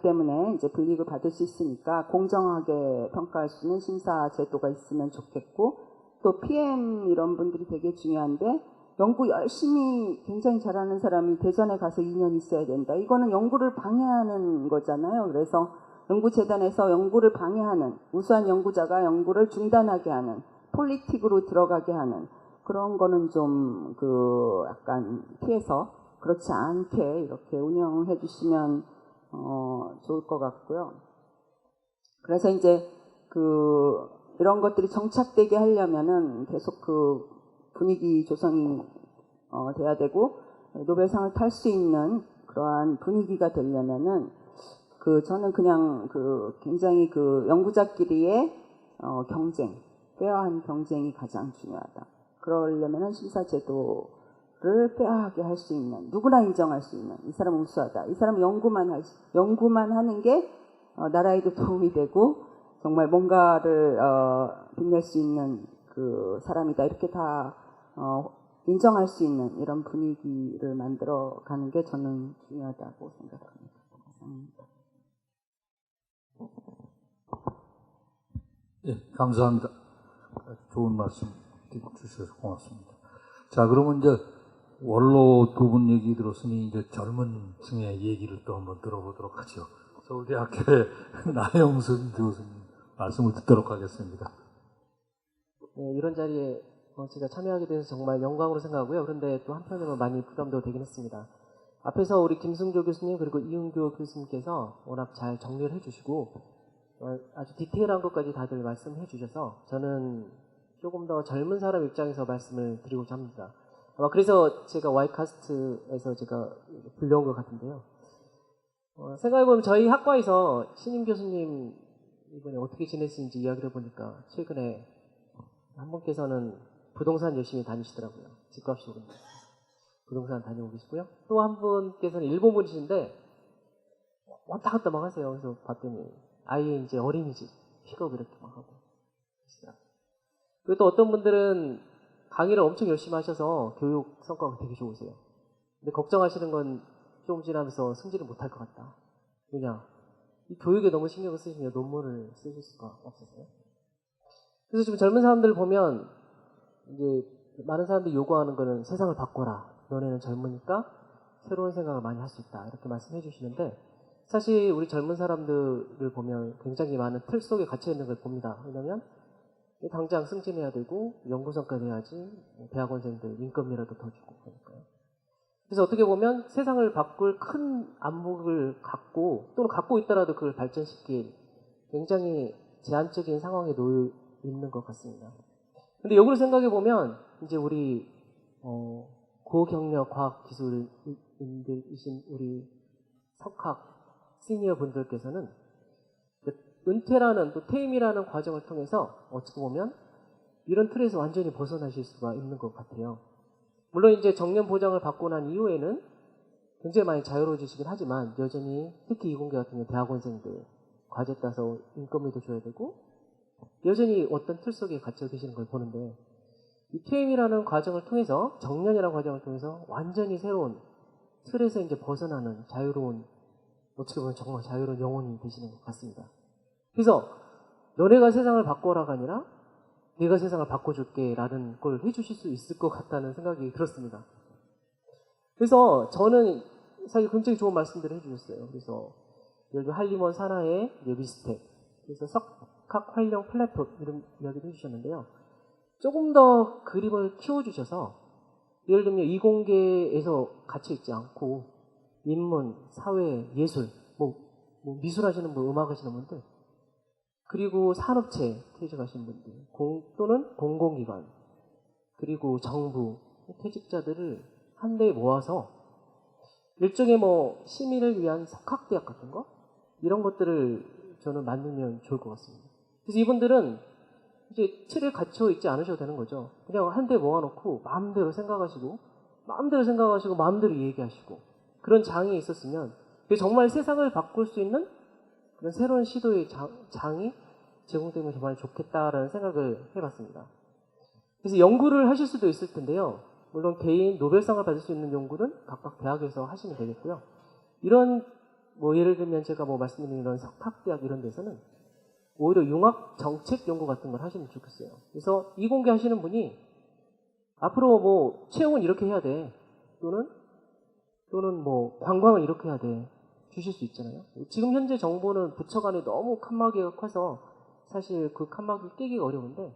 때문에 이제 불이익을 받을 수 있으니까 공정하게 평가할 수 있는 심사 제도가 있으면 좋겠고, 또 PM 이런 분들이 되게 중요한데 연구 열심히 굉장히 잘하는 사람이 대전에 가서 2년 있어야 된다. 이거는 연구를 방해하는 거잖아요. 그래서 연구재단에서 연구를 방해하는, 우수한 연구자가 연구를 중단하게 하는, 폴리틱으로 들어가게 하는 그런 거는 좀 약간 피해서 그렇지 않게 이렇게 운영해 주시면 좋을 것 같고요. 그래서 이제 이런 것들이 정착되게 하려면은 계속 분위기 조성이 돼야 되고, 노벨상을 탈 수 있는 그러한 분위기가 되려면은 저는 그냥 굉장히 연구자끼리의 경쟁, 페어한 경쟁이 가장 중요하다. 그러려면은 심사제도를 페어하게 할 수 있는, 누구나 인정할 수 있는, 이 사람은 우수하다, 이 사람은 연구만 하는 게 나라에도 도움이 되고 정말 뭔가를 빛낼 수 있는 그 사람이다, 이렇게 다 인정할 수 있는 이런 분위기를 만들어 가는 게 저는 중요하다고 생각합니다. 예, 감사합니다. 좋은 말씀 주셔서 고맙습니다. 자, 그러면 이제 원로 두 분 얘기 들었으니 이제 젊은 층의 얘기를 또 한번 들어보도록 하죠. 서울대학교의 나영순 교수님 말씀을 듣도록 하겠습니다. 네, 이런 자리에 제가 참여하게 돼서 정말 영광으로 생각하고요. 그런데 또 한편으로는 많이 부담도 되긴 했습니다. 앞에서 우리 김승조 교수님 그리고 이은교 교수님께서 워낙 잘 정리를 해주시고 아주 디테일한 것까지 다들 말씀해 주셔서 저는 조금 더 젊은 사람 입장에서 말씀을 드리고자 합니다. 아마 그래서 제가 Y카스트에서 제가 불려온 것 같은데요. 생각해보면 저희 학과에서 신임 교수님 이번에 어떻게 지내시는지 이야기를 보니까 최근에 한 분께서는 부동산 열심히 다니시더라고요. 집값이 오르는데 부동산 다니고 계시고요. 또 한 분께서는 일본 분이신데 왔다 갔다 막 하세요. 그래서 봤더니 아예 이제 어린이집 픽업 이렇게 막 하고 계시더라고요. 그리고 또 어떤 분들은 강의를 엄청 열심히 하셔서 교육 성과가 되게 좋으세요. 근데 걱정하시는 건 조금 지나면서 승진을 못할 것 같다. 왜냐? 이 교육에 너무 신경을 쓰시면 논문을 쓰실 수가 없어서요. 그래서 지금 젊은 사람들 보면 이제 많은 사람들이 요구하는 거는 세상을 바꿔라. 너네는 젊으니까 새로운 생각을 많이 할 수 있다. 이렇게 말씀해 주시는데 사실 우리 젊은 사람들을 보면 굉장히 많은 틀 속에 갇혀 있는 걸 봅니다. 왜냐하면 당장 승진해야 되고 연구성과 내야지, 대학원생들 인건비라도 더 주고 그러니까요. 그래서 어떻게 보면 세상을 바꿀 큰 안목을 갖고 또는 갖고 있더라도 그걸 발전시킬 굉장히 제한적인 상황에 놓여 있는 것 같습니다. 근데 역으로 생각해 보면 이제 우리 고경력 과학기술인들이신 우리 석학 시니어 분들께서는 은퇴라는 또 퇴임이라는 과정을 통해서 어찌 보면 이런 틀에서 완전히 벗어나실 수가 있는 것 같아요. 물론 이제 정년 보장을 받고 난 이후에는 굉장히 많이 자유로워지시긴 하지만 여전히 특히 이공계 같은 경우 대학원생들 과제 따서 인건비도 줘야 되고 여전히 어떤 틀 속에 갇혀 계시는 걸 보는데 이 퇴임이라는 과정을 통해서 정년이라는 과정을 통해서 완전히 새로운 틀에서 이제 벗어나는 자유로운 어떻게 보면 정말 자유로운 영혼이 되시는 것 같습니다. 그래서 너네가 세상을 바꿔라가 아니라 내가 세상을 바꿔줄게 라는 걸 해주실 수 있을 것 같다는 생각이 들었습니다. 그래서 저는 사실 굉장히 좋은 말씀들을 해주셨어요. 그래서 예를 들어 한림원 산하의 미스텍, 그래서 석학 활용 플랫폼 이런 이야기도 해주셨는데요. 조금 더 그림을 키워주셔서 예를 들면 이공계에서 갇혀있지 않고 인문, 사회, 예술, 미술 하시는 분, 음악 하시는 분들, 그리고 산업체 퇴직하신 분들, 또는 공공기관, 그리고 정부 퇴직자들을 한데 모아서 일종의 시민을 위한 석학대학 같은 거 이런 것들을 저는 만들면 좋을 것 같습니다. 그래서 이분들은 이제 틀에 갇혀 있지 않으셔도 되는 거죠. 그냥 한데 모아놓고 마음대로 생각하시고 마음대로 얘기하시고 그런 장이 있었으면 정말 세상을 바꿀 수 있는 그런 새로운 시도의 장이 제공되면 정말 좋겠다라는 생각을 해봤습니다. 그래서 연구를 하실 수도 있을 텐데요. 물론 개인 노벨상을 받을 수 있는 연구는 각각 대학에서 하시면 되겠고요. 이런 예를 들면 제가 말씀드린 이런 석학대학 이런 데서는 오히려 융합 정책 연구 같은 걸 하시면 좋겠어요. 그래서 이공계 하시는 분이 앞으로 채용은 이렇게 해야 돼. 또는 관광을 이렇게 해야 돼. 주실 수 있잖아요. 지금 현재 정보는 부처 간에 너무 칸막이가 커서 사실 그 칸막이를 깨기가 어려운데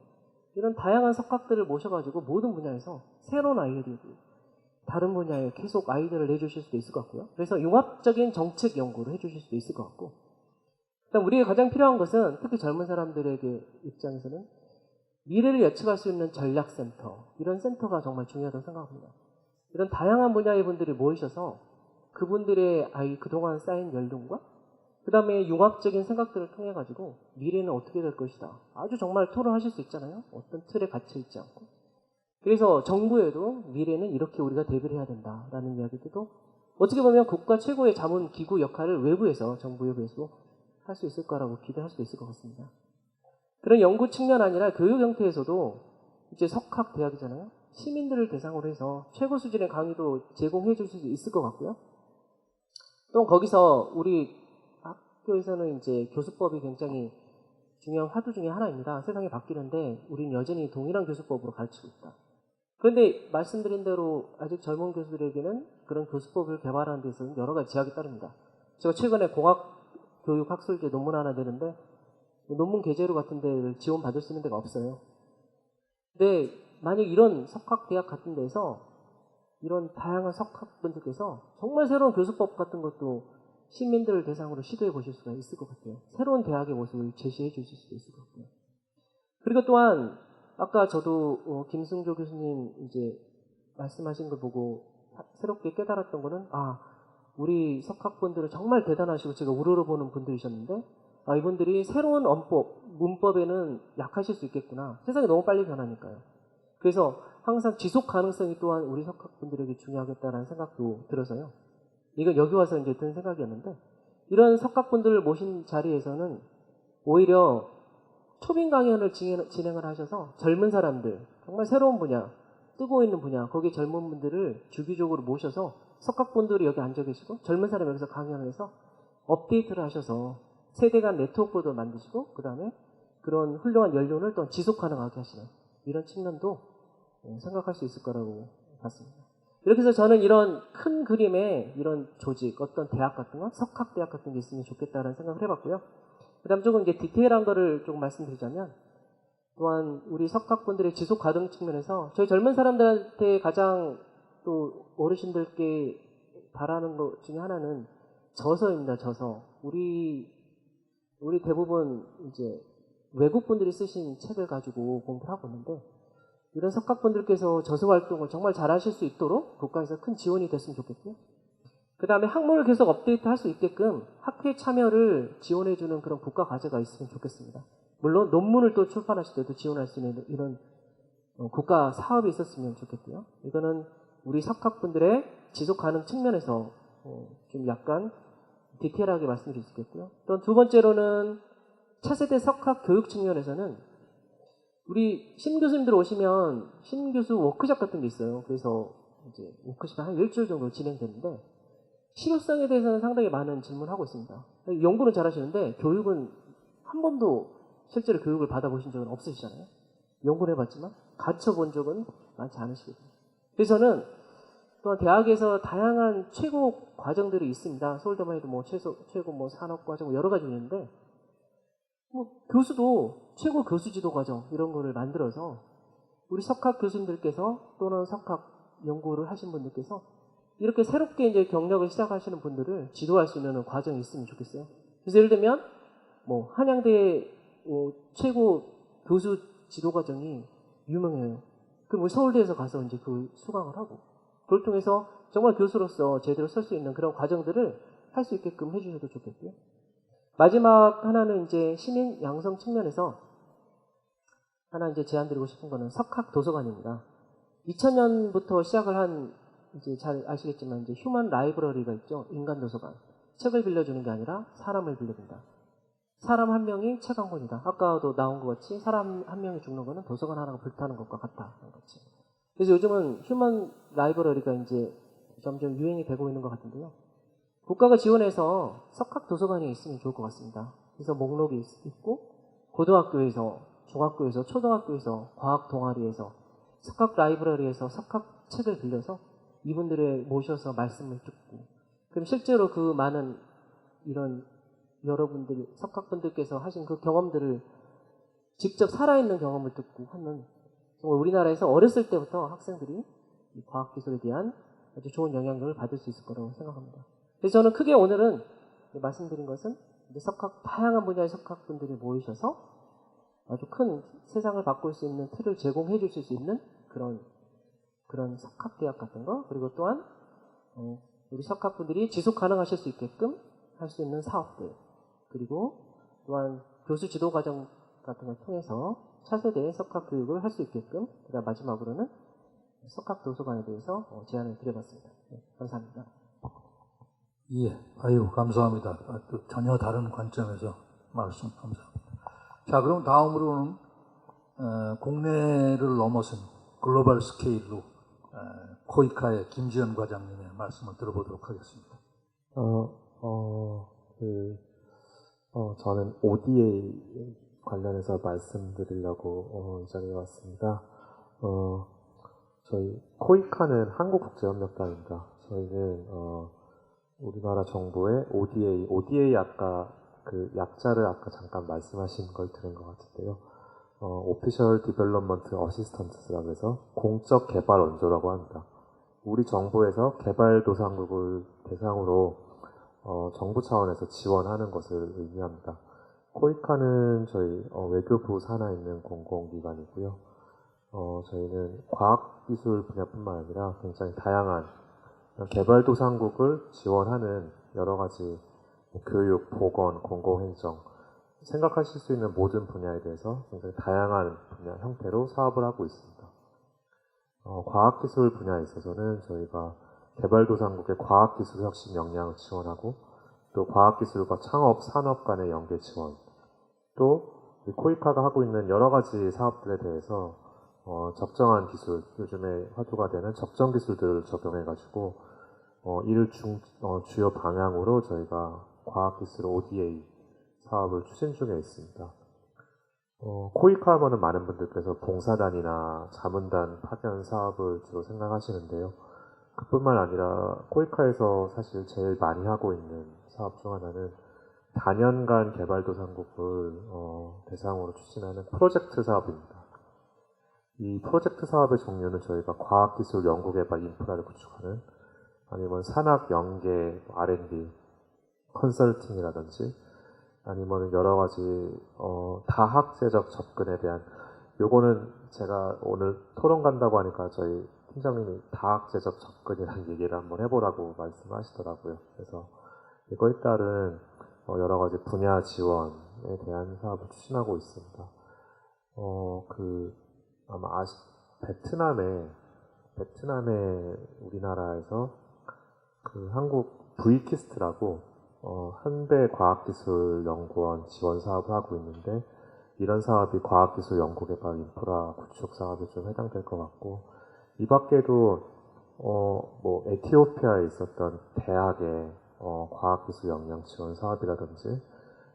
이런 다양한 석학들을 모셔가지고 모든 분야에서 새로운 아이디어들, 다른 분야에 계속 아이디어를 내주실 수도 있을 것 같고요. 그래서 융합적인 정책 연구를 해주실 수도 있을 것 같고, 일단 우리가 가장 필요한 것은 특히 젊은 사람들에게 입장에서는 미래를 예측할 수 있는 전략센터, 이런 센터가 정말 중요하다고 생각합니다. 이런 다양한 분야의 분들이 모이셔서 그분들의 그동안 쌓인 연륜과 그 다음에 융합적인 생각들을 통해 가지고 미래는 어떻게 될 것이다. 아주 정말 토론하실 수 있잖아요. 어떤 틀에 갇혀 있지 않고. 그래서 정부에도 미래는 이렇게 우리가 대비를 해야 된다라는 이야기들도 어떻게 보면 국가 최고의 자문기구 역할을 외부에서 정부 외부에서 할 수 있을 거라고 기대할 수도 있을 것 같습니다. 그런 연구 측면 아니라 교육 형태에서도 이제 석학 대학이잖아요. 시민들을 대상으로 해서 최고 수준의 강의도 제공해 줄 수 있을 것 같고요. 또 거기서 우리 학교에서는 이제 교수법이 굉장히 중요한 화두 중에 하나입니다. 세상이 바뀌는데 우리는 여전히 동일한 교수법으로 가르치고 있다. 그런데 말씀드린 대로 아직 젊은 교수들에게는 그런 교수법을 개발하는 데 있어서는 여러 가지 제약이 따릅니다. 제가 최근에 공학교육학술제 논문 하나 내는데 논문 게재료 같은 데를 지원받을 수 있는 데가 없어요. 근데 만약 이런 석학대학 같은 데서 이런 다양한 석학분들께서 정말 새로운 교수법 같은 것도 시민들을 대상으로 시도해 보실 수가 있을 것 같아요. 새로운 대학의 모습을 제시해 주실 수도 있을 것 같고요. 그리고 또한 아까 저도 김승조 교수님 이제 말씀하신 걸 보고 새롭게 깨달았던 거는 우리 석학분들은 정말 대단하시고 제가 우러러 보는 분들이셨는데 이분들이 새로운 문법에는 약하실 수 있겠구나. 세상이 너무 빨리 변하니까요. 그래서 항상 지속 가능성이 또한 우리 석학분들에게 중요하겠다라는 생각도 들어서요. 이건 여기 와서 이제 든 생각이었는데 이런 석학분들을 모신 자리에서는 오히려 초빙 강연을 진행을 하셔서 젊은 사람들, 정말 새로운 분야, 뜨고 있는 분야, 거기에 젊은 분들을 주기적으로 모셔서 석학분들이 여기 앉아 계시고 젊은 사람이 여기서 강연을 해서 업데이트를 하셔서 세대 간 네트워크도 만드시고 그 다음에 그런 훌륭한 연륜을 또 지속 가능하게 하시는 이런 측면도 생각할 수 있을 거라고 봤습니다. 이렇게 해서 저는 이런 큰 그림의 이런 조직, 어떤 대학 같은 거, 석학대학 같은 게 있으면 좋겠다라는 생각을 해봤고요. 그 다음 조금 이제 디테일한 거를 조금 말씀드리자면 또한 우리 석학분들의 지속 가능 측면에서 저희 젊은 사람들한테 가장 또 어르신들께 바라는 것 중에 하나는 저서입니다. 저서. 우리 대부분 이제 외국 분들이 쓰신 책을 가지고 공부를 하고 있는데 이런 석학분들께서 저서 활동을 정말 잘 하실 수 있도록 국가에서 큰 지원이 됐으면 좋겠고요. 그 다음에 학문을 계속 업데이트 할 수 있게끔 학회 참여를 지원해주는 그런 국가 과제가 있으면 좋겠습니다. 물론 논문을 또 출판하실 때도 지원할 수 있는 이런 국가 사업이 있었으면 좋겠고요. 이거는 우리 석학분들의 지속 가능 측면에서 좀 약간 디테일하게 말씀드릴 수 있겠고요. 또 두 번째로는 차세대 석학 교육 측면에서는 우리 신교수님들 오시면 신교수 워크숍 같은 게 있어요. 그래서 이제 워크숍이 한 일주일 정도 진행되는데 실효성에 대해서는 상당히 많은 질문을 하고 있습니다. 연구는 잘하시는데 교육은 한 번도 실제로 교육을 받아보신 적은 없으시잖아요. 연구를 해봤지만 가르쳐본 적은 많지 않으시거든요. 그래서 저는 또한 대학에서 다양한 최고 과정들이 있습니다. 서울대만 해도 뭐 최고 뭐 산업 과정 여러 가지 있는데 뭐 교수도 최고 교수 지도 과정 이런 거를 만들어서 우리 석학 교수님들께서 또는 석학 연구를 하신 분들께서 이렇게 새롭게 이제 경력을 시작하시는 분들을 지도할 수 있는 과정이 있으면 좋겠어요. 그래서 예를 들면 뭐 한양대 최고 교수 지도 과정이 유명해요. 그럼 우리 서울대에서 가서 이제 그 수강을 하고 그걸 통해서 정말 교수로서 제대로 설 수 있는 그런 과정들을 할 수 있게끔 해주셔도 좋겠고요. 마지막 하나는 이제 시민 양성 측면에서 하나 이제 제안드리고 싶은 거는 석학 도서관입니다. 2000년부터 시작을 한 이제 잘 아시겠지만 이제 휴먼 라이브러리가 있죠. 인간 도서관. 책을 빌려주는 게 아니라 사람을 빌려준다. 사람 한 명이 책 한 권이다. 아까도 나온 것 같이 사람 한 명이 죽는 거는 도서관 하나가 불타는 것과 같다. 같이. 그래서 요즘은 휴먼 라이브러리가 이제 점점 유행이 되고 있는 것 같은데요. 국가가 지원해서 석학 도서관이 있으면 좋을 것 같습니다. 그래서 목록이 있고 고등학교에서, 중학교에서, 초등학교에서, 과학 동아리에서, 석학 라이브러리에서 석학 책을 빌려서 이분들을 모셔서 말씀을 듣고 그럼 실제로 그 많은 이런 여러분들, 석학분들께서 하신 그 경험들을 직접 살아있는 경험을 듣고 하는 정말 우리나라에서 어렸을 때부터 학생들이 이 과학기술에 대한 아주 좋은 영향력을 받을 수 있을 거라고 생각합니다. 그래서 저는 크게 오늘은 말씀드린 것은 이제 다양한 분야의 석학분들이 모이셔서 아주 큰 세상을 바꿀 수 있는 틀을 제공해 주실 수 있는 그런 석학대학 같은 거, 그리고 또한 우리 석학분들이 지속 가능하실 수 있게끔 할 수 있는 사업들, 그리고 또한 교수 지도 과정 같은 걸 통해서 차세대의 석학 교육을 할 수 있게끔, 그다음 마지막으로는 석학 도서관에 대해서 제안을 드려봤습니다. 네, 감사합니다. 예, 아유, 감사합니다. 또 전혀 다른 관점에서 말씀 감사합니다. 자, 그럼 다음으로는 국내를 넘어선 글로벌 스케일로 코이카의 김지현 과장님의 말씀을 들어보도록 하겠습니다. 저는 ODA 관련해서 말씀드리려고 이 자리에 왔습니다. 저희 코이카는 한국국제협력단입니다. 저희는 우리나라 정부의 ODA 아까 그 약자를 아까 잠깐 말씀하신 걸 들은 것 같은데요. Official Development Assistance라고 해서 공적 개발 원조라고 합니다. 우리 정부에서 개발도상국을 대상으로 정부 차원에서 지원하는 것을 의미합니다. 코이카는 저희 외교부 산하에 있는 공공기관이고요. 저희는 과학기술 분야뿐만 아니라 굉장히 다양한 개발도상국을 지원하는 여러 가지 교육, 보건, 공공행정 생각하실 수 있는 모든 분야에 대해서 굉장히 다양한 분야 형태로 사업을 하고 있습니다. 과학기술 분야에 있어서는 저희가 개발도상국의 과학기술 혁신 역량을 지원하고 또 과학기술과 창업, 산업 간의 연계 지원, 또 코이카가 하고 있는 여러 가지 사업들에 대해서 적정한 기술, 요즘에 화두가 되는 적정 기술들을 적용해가지고 이를 주요 방향으로 저희가 과학기술 ODA 사업을 추진 중에 있습니다. 코이카 하면은 많은 분들께서 봉사단이나 자문단 파견 사업을 주로 생각하시는데요. 그뿐만 아니라 코이카에서 사실 제일 많이 하고 있는 사업 중 하나는 다년간 개발도상국을 대상으로 추진하는 프로젝트 사업입니다. 이 프로젝트 사업의 종류는 저희가 과학기술 연구개발 인프라를 구축하는 아니면 산학 연계 R&D 컨설팅이라든지 아니면 여러 가지 다학제적 접근에 대한, 요거는 제가 오늘 토론 간다고 하니까 저희 팀장님이 다학제적 접근이라는 얘기를 한번 해보라고 말씀하시더라고요. 그래서 이거에 따른 여러 가지 분야 지원에 대한 사업을 추진하고 있습니다. 아마 베트남에 우리나라에서 그 한국 V키스트라고 한배과학기술연구원 지원 사업을 하고 있는데, 이런 사업이 과학기술 연구개발 인프라 구축 사업에 좀 해당될 것 같고, 이 밖에도 에티오피아에 있었던 대학의 과학기술 역량 지원 사업이라든지,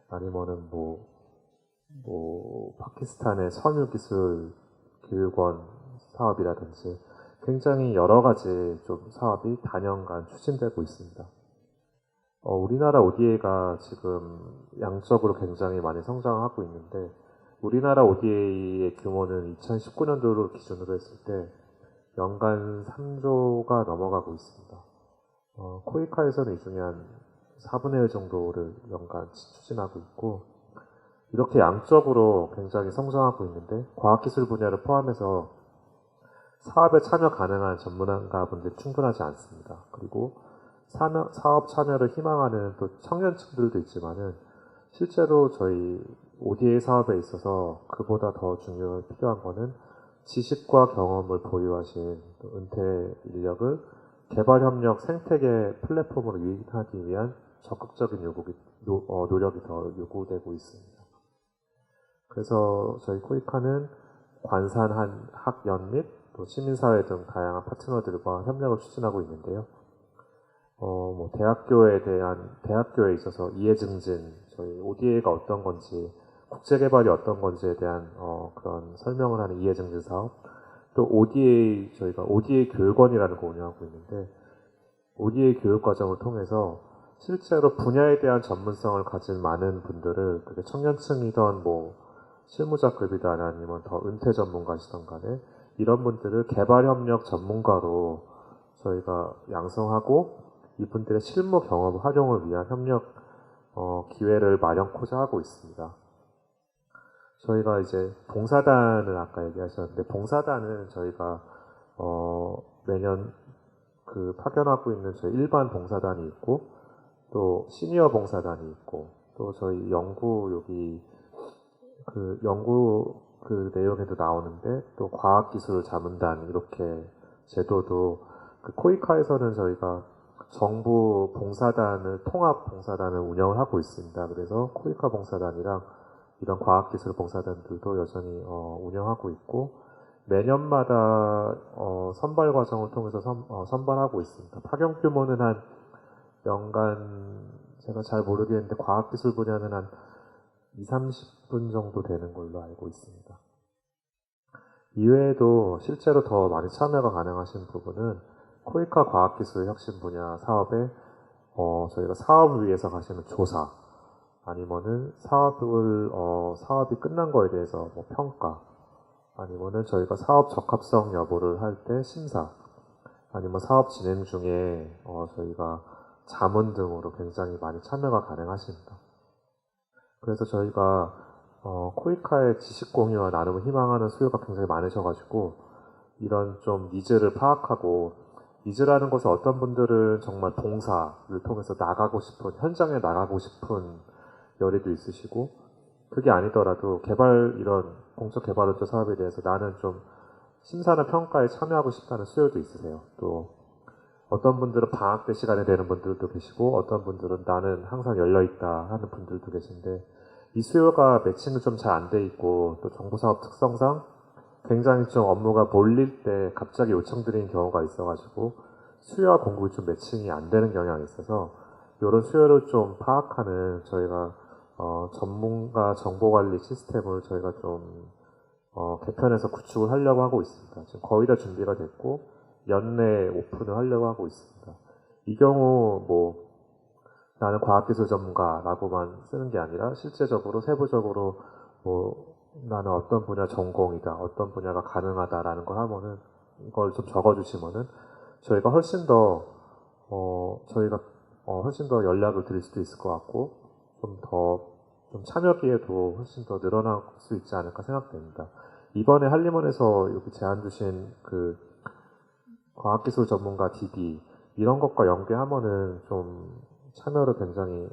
아니면은 파키스탄의 선유기술 교육원 사업이라든지, 굉장히 여러 가지 좀 사업이 단연간 추진되고 있습니다. 우리나라 ODA가 지금 양적으로 굉장히 많이 성장하고 있는데 우리나라 ODA의 규모는 2019년도를 기준으로 했을 때 연간 3조가 넘어가고 있습니다. 코이카에서는 이 중에 한 4분의 1 정도를 연간 추진하고 있고 이렇게 양적으로 굉장히 성장하고 있는데 과학기술 분야를 포함해서 사업에 참여 가능한 전문가분들이 충분하지 않습니다. 그리고 사업 참여를 희망하는 또 청년층들도 있지만은 실제로 저희 ODA 사업에 있어서 그보다 더 필요한 거는 지식과 경험을 보유하신 은퇴 인력을 개발협력 생태계 플랫폼으로 유인하기 위한 적극적인 노력이 더 요구되고 있습니다. 그래서 저희 코이카는 관산한 학연 및 또 시민사회 등 다양한 파트너들과 협력을 추진하고 있는데요. 대학교에 있어서 이해 증진, 저희 ODA가 어떤 건지, 국제개발이 어떤 건지에 대한 그런 설명을 하는 이해 증진 사업, 또 저희가 ODA 교육원이라는 거 운영하고 있는데, ODA 교육 과정을 통해서 실제로 분야에 대한 전문성을 가진 많은 분들을, 그게 청년층이던 실무자급이든 아니면 더 은퇴 전문가시던 간에, 이런 분들을 개발협력 전문가로 저희가 양성하고 이분들의 실무 경험 활용을 위한 협력 기회를 마련코자 하고 있습니다. 저희가 이제 봉사단을 아까 얘기하셨는데 봉사단은 저희가 매년 파견하고 있는 저희 일반 봉사단이 있고 또 시니어 봉사단이 있고 또 저희 연구 내용에도 나오는데 또 과학기술 자문단 이렇게 제도도 코이카에서는 저희가 정부 봉사단을 통합 봉사단을 운영을 하고 있습니다. 그래서 코이카 봉사단이랑 이런 과학기술 봉사단들도 여전히 운영하고 있고 매년마다 선발 과정을 통해서 선발하고 있습니다. 파견 규모는 한 연간 제가 잘 모르겠는데 과학기술 분야는 한 20-30분 정도 되는 걸로 알고 있습니다. 이외에도 실제로 더 많이 참여가 가능하신 부분은 코이카 과학기술 혁신 분야 사업에 저희가 사업을 위해서 가시는 조사 아니면은 사업이 끝난 거에 대해서 평가 아니면은 저희가 사업 적합성 여부를 할 때 심사 아니면 사업 진행 중에 저희가 자문 등으로 굉장히 많이 참여가 가능하십니다. 그래서 저희가 코이카의 지식 공유와 나눔을 희망하는 수요가 굉장히 많으셔가지고 이런 좀 니즈를 파악하고 니즈라는 것은 어떤 분들은 정말 봉사를 통해서 현장에 나가고 싶은 열의도 있으시고 그게 아니더라도 이런 공적 개발운동 사업에 대해서 나는 좀 심사나 평가에 참여하고 싶다는 수요도 있으세요. 또 어떤 분들은 방학 때 시간에 되는 분들도 계시고 어떤 분들은 나는 항상 열려있다 하는 분들도 계신데 이 수요가 매칭이 좀 잘 안 돼 있고 또 정부사업 특성상 굉장히 좀 업무가 몰릴 때 갑자기 요청드리는 경우가 있어가지고 수요와 공급이 좀 매칭이 안 되는 경향이 있어서 이런 수요를 좀 파악하는 저희가 전문가 정보관리 시스템을 저희가 좀 개편해서 구축을 하려고 하고 있습니다. 지금 거의 다 준비가 됐고 연내 오픈을 하려고 하고 있습니다. 이 경우 나는 과학기술 전문가라고만 쓰는 게 아니라 실제적으로 세부적으로 나는 어떤 분야 전공이다, 어떤 분야가 가능하다라는 걸 하면은 이걸 좀 적어주시면은 저희가 훨씬 더 연락을 드릴 수도 있을 것 같고 좀 참여 기회도 훨씬 더 늘어날 수 있지 않을까 생각됩니다. 이번에 한림원에서 여기 제안 주신 과학기술 전문가 DD 이런 것과 연계하면은 좀 참여를 굉장히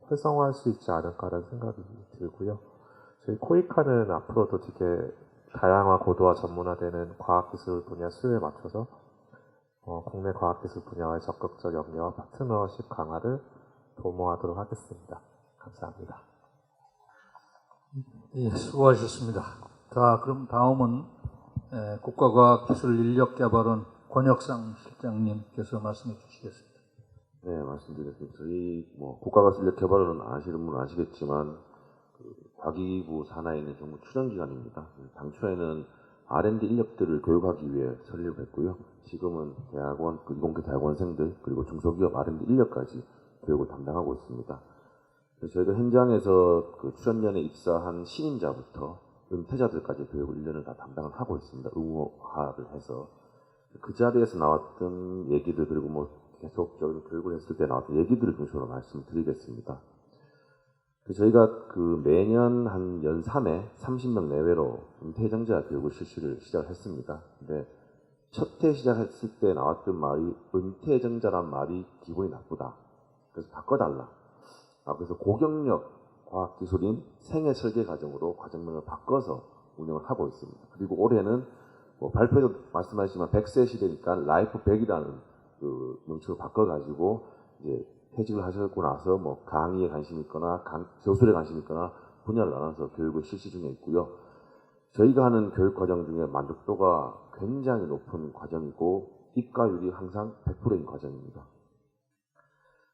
활성화할 수 있지 않을까라는 생각이 들고요. 저희 코이카는 앞으로도 되게 다양화, 고도화, 전문화되는 과학기술 분야 수요에 맞춰서 국내 과학기술 분야와의 적극적 연계와 파트너십 강화를 도모하도록 하겠습니다. 감사합니다. 예, 수고하셨습니다. 자, 그럼 다음은 국가과학기술인력개발원 권혁상 실장님께서 말씀해 주시겠습니다. 네, 말씀드리겠습니다. 저희 국가과학기술인력개발원은 아시는 분은 아시겠지만 과기부 산하에 있는 정부 출연기관입니다. 당초에는 R&D 인력들을 교육하기 위해 설립을 했고요. 지금은 대학원, 이공계 대학원생들 그리고 중소기업 R&D 인력까지 교육을 담당하고 있습니다. 그래서 저희가 현장에서 그 출연연에 입사한 신임자부터 은퇴자들까지 교육을 1년을 다 담당을 하고 있습니다. 의무화를 해서. 그 자리에서 나왔던 얘기들 그리고 뭐 계속적인 교육을 했을 때 나왔던 얘기들을 중심으로 말씀드리겠습니다. 저희가 그 매년 한 연 3회 30명 내외로 은퇴 예정자 교육을 실시를 시작했습니다. 근데 첫 해 시작했을 때 나왔던 말이 은퇴 예정자란 말이 기분이 나쁘다. 그래서 바꿔달라. 그래서 고경력 과학기술인 생애 설계 과정으로 과정명을 바꿔서 운영을 하고 있습니다. 그리고 올해는 뭐 발표도 말씀하셨지만 100세 시대니까 라이프 100이라는 그 명칭을 바꿔가지고 이제 퇴직을 하셨고 나서 뭐 강의에 관심이 있거나 교술에 관심이 있거나 분야를 나눠서 교육을 실시 중에 있고요. 저희가 하는 교육 과정 중에 만족도가 굉장히 높은 과정이고 입가율이 항상 100%인 과정입니다.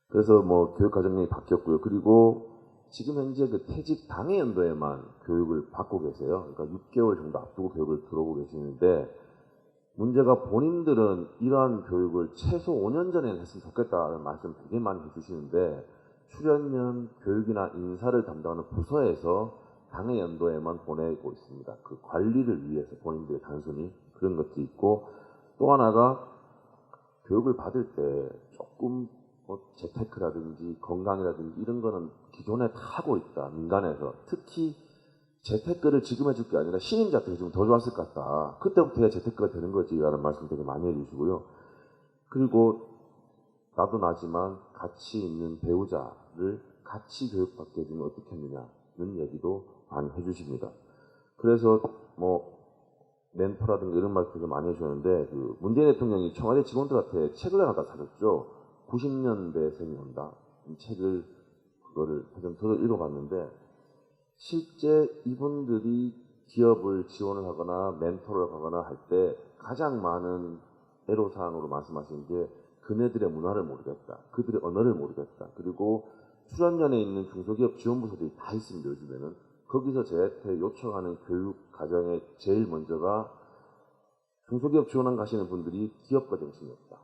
그래서 뭐 교육 과정이 바뀌었고요. 그리고 지금 현재 그 퇴직 당해 연도에만 교육을 받고 계세요. 그러니까 6개월 정도 앞두고 교육을 들어오고 계시는데 문제가 본인들은 이러한 교육을 최소 5년 전에는 했으면 좋겠다는 말씀 되게 많이 해주시는데 출연연, 교육이나 인사를 담당하는 부서에서 당해 연도에만 보내고 있습니다. 그 관리를 위해서 본인들이 단순히 그런 것도 있고 또 하나가 교육을 받을 때 조금 뭐 재테크라든지 건강이라든지 이런 거는 기존에 다 하고 있다. 민간에서. 특히 재테크를 지금 해줄 게 아니라 신임자 때 해주면 더 좋았을 것 같다. 그때부터 해야 재테크가 되는 거지 라는 말씀 되게 많이 해주시고요. 그리고 나도 나지만 같이 있는 배우자를 같이 교육받게 해주면 어떻게 했느냐는 얘기도 많이 해주십니다. 그래서 뭐 멘토라든가 이런 말도 되게 많이 해주셨는데 그 문재인 대통령이 청와대 직원들한테 책을 하나 다 사줬죠. 90년대생이 온다. 이 책을 그거를 저도 읽어봤는데 실제 이분들이 기업을 지원을 하거나 멘토를 하거나 할 때 가장 많은 애로사항으로 말씀하신 게 그네들의 문화를 모르겠다. 그들의 언어를 모르겠다. 그리고 출연연에 있는 중소기업 지원부서들이 다 있습니다. 요즘에는. 거기서 저한테 요청하는 교육 과정에 제일 먼저가 중소기업 지원한 가시는 분들이 기업가 정신이 없다.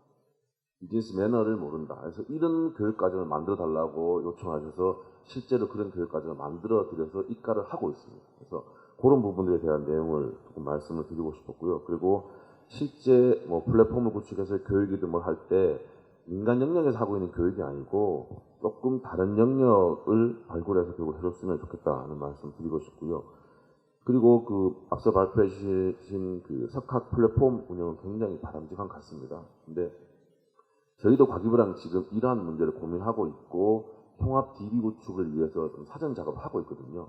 비즈니스 매너를 모른다. 그래서 이런 교육 과정을 만들어 달라고 요청하셔서 실제로 그런 교육 과정을 만들어 드려서 입가를 하고 있습니다. 그래서 그런 부분들에 대한 내용을 조금 말씀을 드리고 싶었고요. 그리고 실제 뭐 플랫폼을 구축해서 교육이든 뭘 할 때 민간 영역에서 하고 있는 교육이 아니고 조금 다른 영역을 발굴해서 교육을 해줬으면 좋겠다는 말씀 드리고 싶고요. 그리고 그 앞서 발표해 주신 그 석학 플랫폼 운영은 굉장히 바람직한 것 같습니다. 근데 저희도 과기부랑 지금 이러한 문제를 고민하고 있고 통합 DB 구축을 위해서 좀 사전 작업을 하고 있거든요.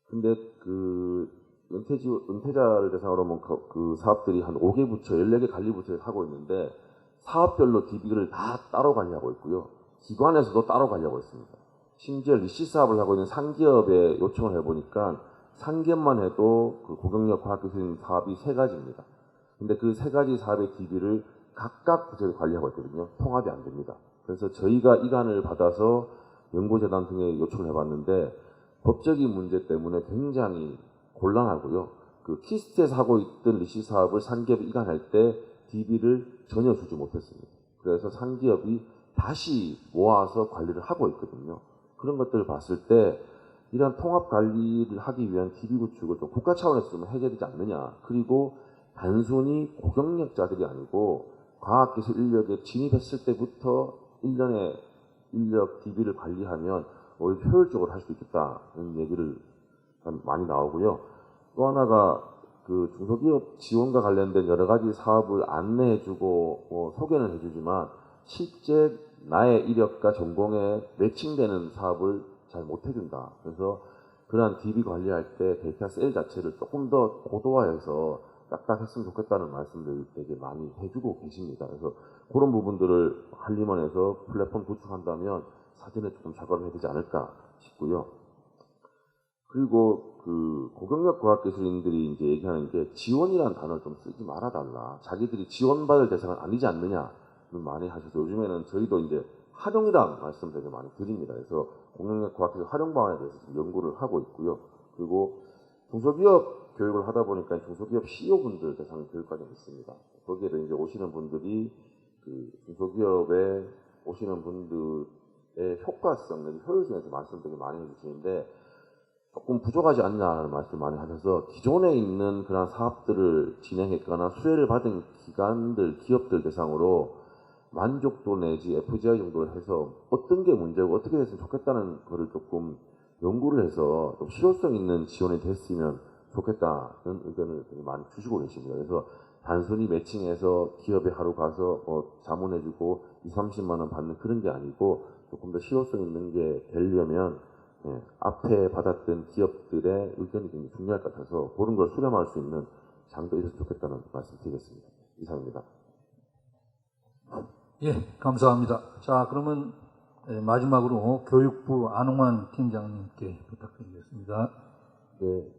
근데 그 은퇴자를 대상으로 하면 그 사업들이 한 5개 부처, 14개 관리 부처에서 하고 있는데 사업별로 DB를 다 따로 관리하고 있고요. 기관에서도 따로 관리하고 있습니다. 심지어 리시 사업을 하고 있는 상기업에 요청을 해보니까 상기업만 해도 그 고경력 과학기술 사업이 3가지입니다. 근데 그 3가지 사업의 DB를 각각 부처에서 관리하고 있거든요. 통합이 안 됩니다. 그래서 저희가 이관을 받아서 연구재단 등에 요청을 해봤는데 법적인 문제 때문에 굉장히 곤란하고요. 그 키스트에서 하고 있던 리시 사업을 상기업이 이관할 때 DB를 전혀 주지 못했습니다. 그래서 상기업이 다시 모아서 관리를 하고 있거든요. 그런 것들을 봤을 때 이런 통합 관리를 하기 위한 DB 구축을 좀 국가 차원에서 좀 해야 되지 않느냐. 그리고 단순히 고경력자들이 아니고 과학기술 인력에 진입했을 때부터 1년에 인력 DB를 관리하면 오히려 효율적으로 할 수 있겠다는 얘기를 많이 나오고요. 또 하나가 그 중소기업 지원과 관련된 여러 가지 사업을 안내해주고 소개는 해주지만 실제 나의 이력과 전공에 매칭되는 사업을 잘 못해준다. 그래서 그러한 DB 관리할 때 데이터 셀 자체를 조금 더 고도화해서 딱딱했으면 좋겠다는 말씀들 되게 많이 해주고 계십니다. 그래서 그런 부분들을 한림원에서 플랫폼 구축한다면 사전에 조금 작업을 해야 되지 않을까 싶고요. 그리고 그 고경력 과학기술인들이 이제 얘기하는 게 지원이라는 단어를 좀 쓰지 말아달라. 자기들이 지원받을 대상은 아니지 않느냐는 많이 하셔서 요즘에는 저희도 이제 활용이라는 말씀 되게 많이 드립니다. 그래서 고경력 과학기술 활용 방안에 대해서 좀 연구를 하고 있고요. 그리고 중소기업 교육을 하다 보니까 중소기업 CEO분들 대상 교육과정이 있습니다. 거기에도 이제 오시는 분들이 그 중소기업에 오시는 분들의 효과성, 효율성에 대해서 말씀을 되게 많이 해주시는데 조금 부족하지 않냐는 말씀을 많이 하셔서 기존에 있는 그런 사업들을 진행했거나 수혜를 받은 기관들, 기업들 대상으로 만족도 내지 FGI 정도를 해서 어떤 게 문제고 어떻게 됐으면 좋겠다는 거를 조금 연구를 해서 좀 실효성 있는 지원이 됐으면 좋겠다는 의견을 되게 많이 주시고 계십니다. 그래서 단순히 매칭해서 기업에 하루 가서 뭐 자문해주고 20, 30만 원 받는 그런 게 아니고 조금 더 실효성 있는 게 되려면 앞에 받았던 기업들의 의견이 굉장히 중요할 것 같아서 그런 걸 수렴할 수 있는 장도 있었으면 좋겠다는 말씀 드리겠습니다. 이상입니다. 예, 감사합니다. 자, 그러면 마지막으로 교육부 안홍환 팀장님께 부탁드리겠습니다. 네,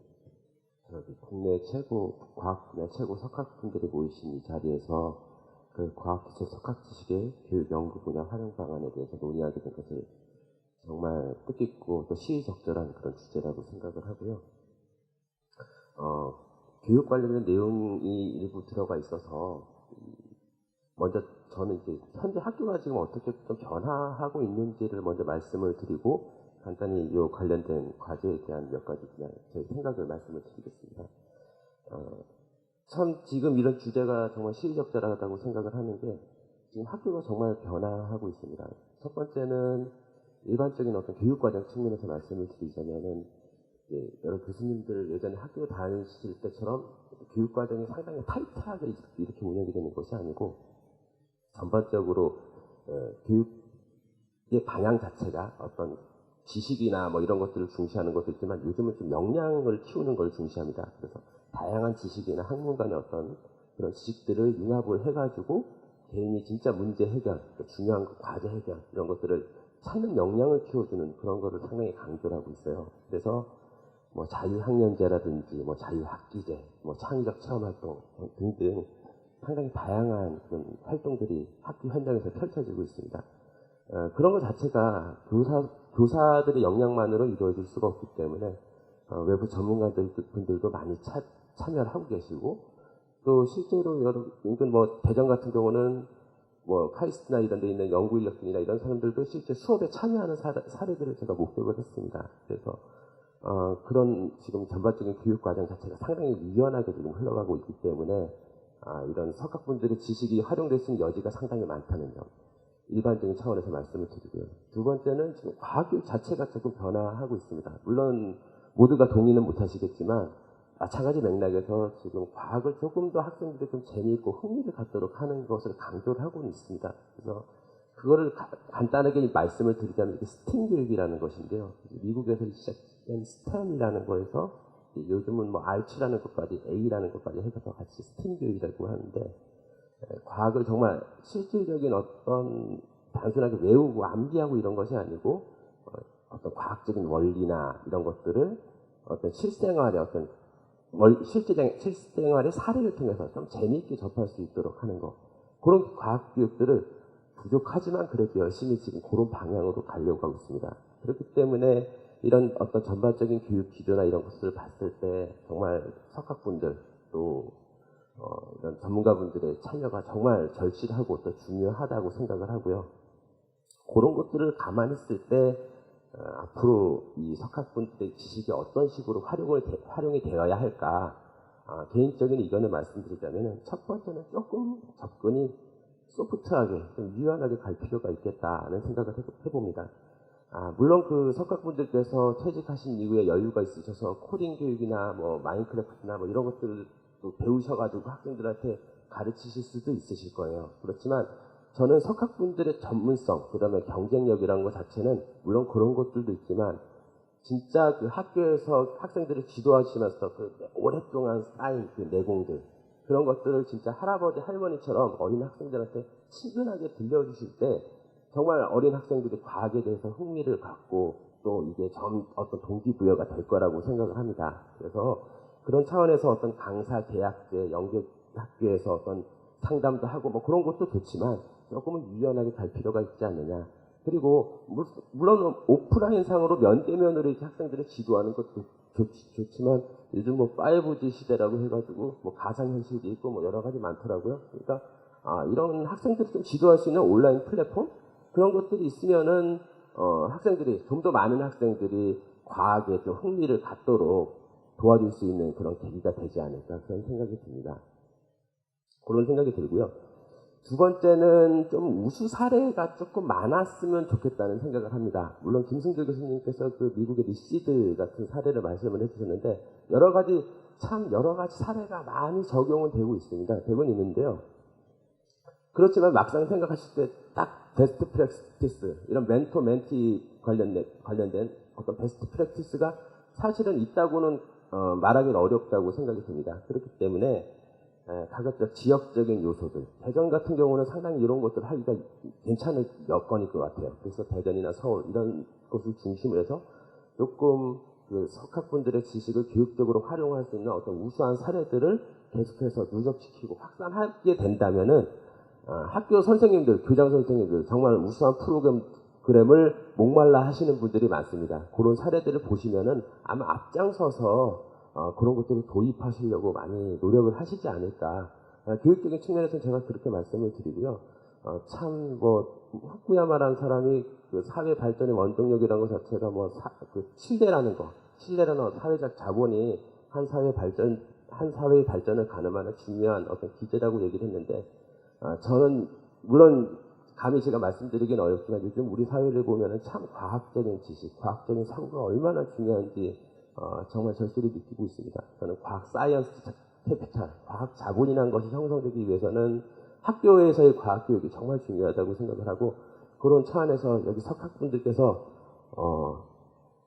국내 최고 과학 분야 최고 석학분들이 모이신 이 자리에서 그 과학기술 석학지식의 교육 연구 분야 활용 방안에 대해서 논의하게 된 것을 정말 뜻깊고 또 시의적절한 그런 주제라고 생각을 하고요. 교육 관련된 내용이 일부 들어가 있어서 먼저 저는 이제 현재 학교가 지금 어떻게 좀 변화하고 있는지를 먼저 말씀을 드리고 간단히 이 관련된 과제에 대한 몇 가지 그냥 제 생각을 말씀을 드리겠습니다. 참 지금 이런 주제가 정말 시의적절하다고 생각을 하는 게 지금 학교가 정말 변화하고 있습니다. 첫 번째는 일반적인 어떤 교육과정 측면에서 말씀을 드리자면은 여러 교수님들 예전에 학교 다니실 때처럼 교육과정이 상당히 타이트하게 이렇게 운영이 되는 것이 아니고 전반적으로 교육의 방향 자체가 어떤 지식이나 뭐 이런 것들을 중시하는 것도 있지만 요즘은 좀 역량을 키우는 걸 중시합니다. 그래서 다양한 지식이나 학문 간의 어떤 그런 지식들을 융합을 해가지고 개인이 진짜 문제 해결, 중요한 과제 해결 이런 것들을 찾는 역량을 키워주는 그런 거를 상당히 강조를 하고 있어요. 그래서 뭐 자유학년제라든지 뭐 자유학기제, 뭐 창의적 체험활동 등등 상당히 다양한 그런 활동들이 학교 현장에서 펼쳐지고 있습니다. 그런 것 자체가 교사들의 역량만으로 이루어질 수가 없기 때문에 외부 전문가분들도 많이 참여를 하고 계시고 또 실제로 인근 뭐 대전 같은 경우는 뭐 카이스트나 이런 데 있는 연구 인력들이나 이런 사람들도 실제 수업에 참여하는 사례들을 제가 목격을 했습니다. 그래서 그런 지금 전반적인 교육 과정 자체가 상당히 유연하게 지금 흘러가고 있기 때문에 이런 석학분들의 지식이 활용될 수 있는 여지가 상당히 많다는 점 일반적인 차원에서 말씀을 드리고요. 두 번째는 지금 과학교육 자체가 조금 변화하고 있습니다. 물론 모두가 동의는 못하시겠지만 마찬가지 맥락에서 지금 과학을 조금 더 학생들이 좀 재미있고 흥미를 갖도록 하는 것을 강조를 하고는 있습니다. 그래서 그거를 간단하게 말씀을 드리자면 이게 스팀 교육이라는 것인데요. 미국에서 시작된 스템이라는 거에서 요즘은 뭐 R치라는 것까지 A라는 것까지 해서 같이 스팀 교육이라고 하는데 과학을 정말 실질적인 어떤 단순하게 외우고 암기하고 이런 것이 아니고 어떤 과학적인 원리나 이런 것들을 어떤 실생활의 어떤 실생활의 사례를 통해서 좀 재미있게 접할 수 있도록 하는 것 그런 과학 교육들을 부족하지만 그래도 열심히 지금 그런 방향으로 가려고 하고 있습니다. 그렇기 때문에 이런 어떤 전반적인 교육 기조나 이런 것을 봤을 때 정말 석학분들 또 이런 전문가분들의 참여가 정말 절실하고 또 중요하다고 생각을 하고요. 그런 것들을 감안했을 때 앞으로 이 석학분들의 지식이 어떤 식으로 활용이 되어야 할까 개인적인 의견을 말씀드리자면 첫 번째는 조금 접근이 소프트하게 좀 유연하게 갈 필요가 있겠다는 생각을 해봅니다. 물론 그 석학분들께서 퇴직하신 이후에 여유가 있으셔서 코딩 교육이나 뭐 마인크래프트나 뭐 이런 것들을 또 배우셔가지고 학생들한테 가르치실 수도 있으실 거예요. 그렇지만 저는 석학분들의 전문성, 그 다음에 경쟁력이라는 것 자체는 물론 그런 것들도 있지만 진짜 그 학교에서 학생들을 지도하시면서 그 오랫동안 쌓인 그 내공들 그런 것들을 진짜 할아버지 할머니처럼 어린 학생들한테 친근하게 들려주실 때 정말 어린 학생들이 과학에 대해서 흥미를 갖고 또 이게 어떤 동기부여가 될 거라고 생각을 합니다. 그래서 그런 차원에서 어떤 강사 계약제, 연계학교에서 어떤 상담도 하고 뭐 그런 것도 좋지만 조금은 유연하게 갈 필요가 있지 않느냐. 그리고 물론 오프라인 상으로 면대면으로 이렇게 학생들을 지도하는 것도 좋지만 요즘 뭐 5G 시대라고 해가지고 뭐 가상현실도 있고 뭐 여러 가지 많더라고요. 그러니까 이런 학생들이 좀 지도할 수 있는 온라인 플랫폼 그런 것들이 있으면은 학생들이 좀 더 많은 학생들이 과학에 좀 흥미를 갖도록 도와줄 수 있는 그런 계기가 되지 않을까 그런 생각이 듭니다. 그런 생각이 들고요. 두 번째는 좀 우수 사례가 조금 많았으면 좋겠다는 생각을 합니다. 물론 김승조 교수님께서 그 미국의 리시드 같은 사례를 말씀을 해주셨는데 여러 가지 사례가 많이 적용은 되고 있습니다. 되고 있는데요. 그렇지만 막상 생각하실 때 딱 베스트 프랙티스 이런 멘토 멘티 관련된 어떤 베스트 프랙티스가 사실은 있다고는 말하기는 어렵다고 생각이 듭니다. 그렇기 때문에 가급적 지역적인 요소들, 대전 같은 경우는 상당히 이런 것들을 하기가 괜찮은 여건일 것 같아요. 그래서 대전이나 서울 이런 곳을 중심으로 해서 조금 그 석학분들의 지식을 교육적으로 활용할 수 있는 어떤 우수한 사례들을 계속해서 누적시키고 확산하게 된다면은 학교 선생님들, 교장 선생님들 정말 우수한 프로그램을 목말라 하시는 분들이 많습니다. 그런 사례들을 보시면은 아마 앞장서서 그런 것들을 도입하시려고 많이 노력을 하시지 않을까. 교육적인 측면에서는 제가 그렇게 말씀을 드리고요. 참 후쿠야마라는 사람이 그 사회 발전의 원동력이라는 것 자체가 신뢰라는 사회적 자본이 한 사회의 발전을 가늠하는 중요한 어떤 기제라고 얘기를 했는데, 저는 물론 감히 제가 말씀드리긴 어렵지만 요즘 우리 사회를 보면은 참 과학적인 지식, 과학적인 사고가 얼마나 중요한지 정말 절실히 느끼고 있습니다. 저는 과학 사이언스 캐피탈, 과학 자본이라는 것이 형성되기 위해서는 학교에서의 과학 교육이 정말 중요하다고 생각을 하고 그런 차 안에서 여기 석학분들께서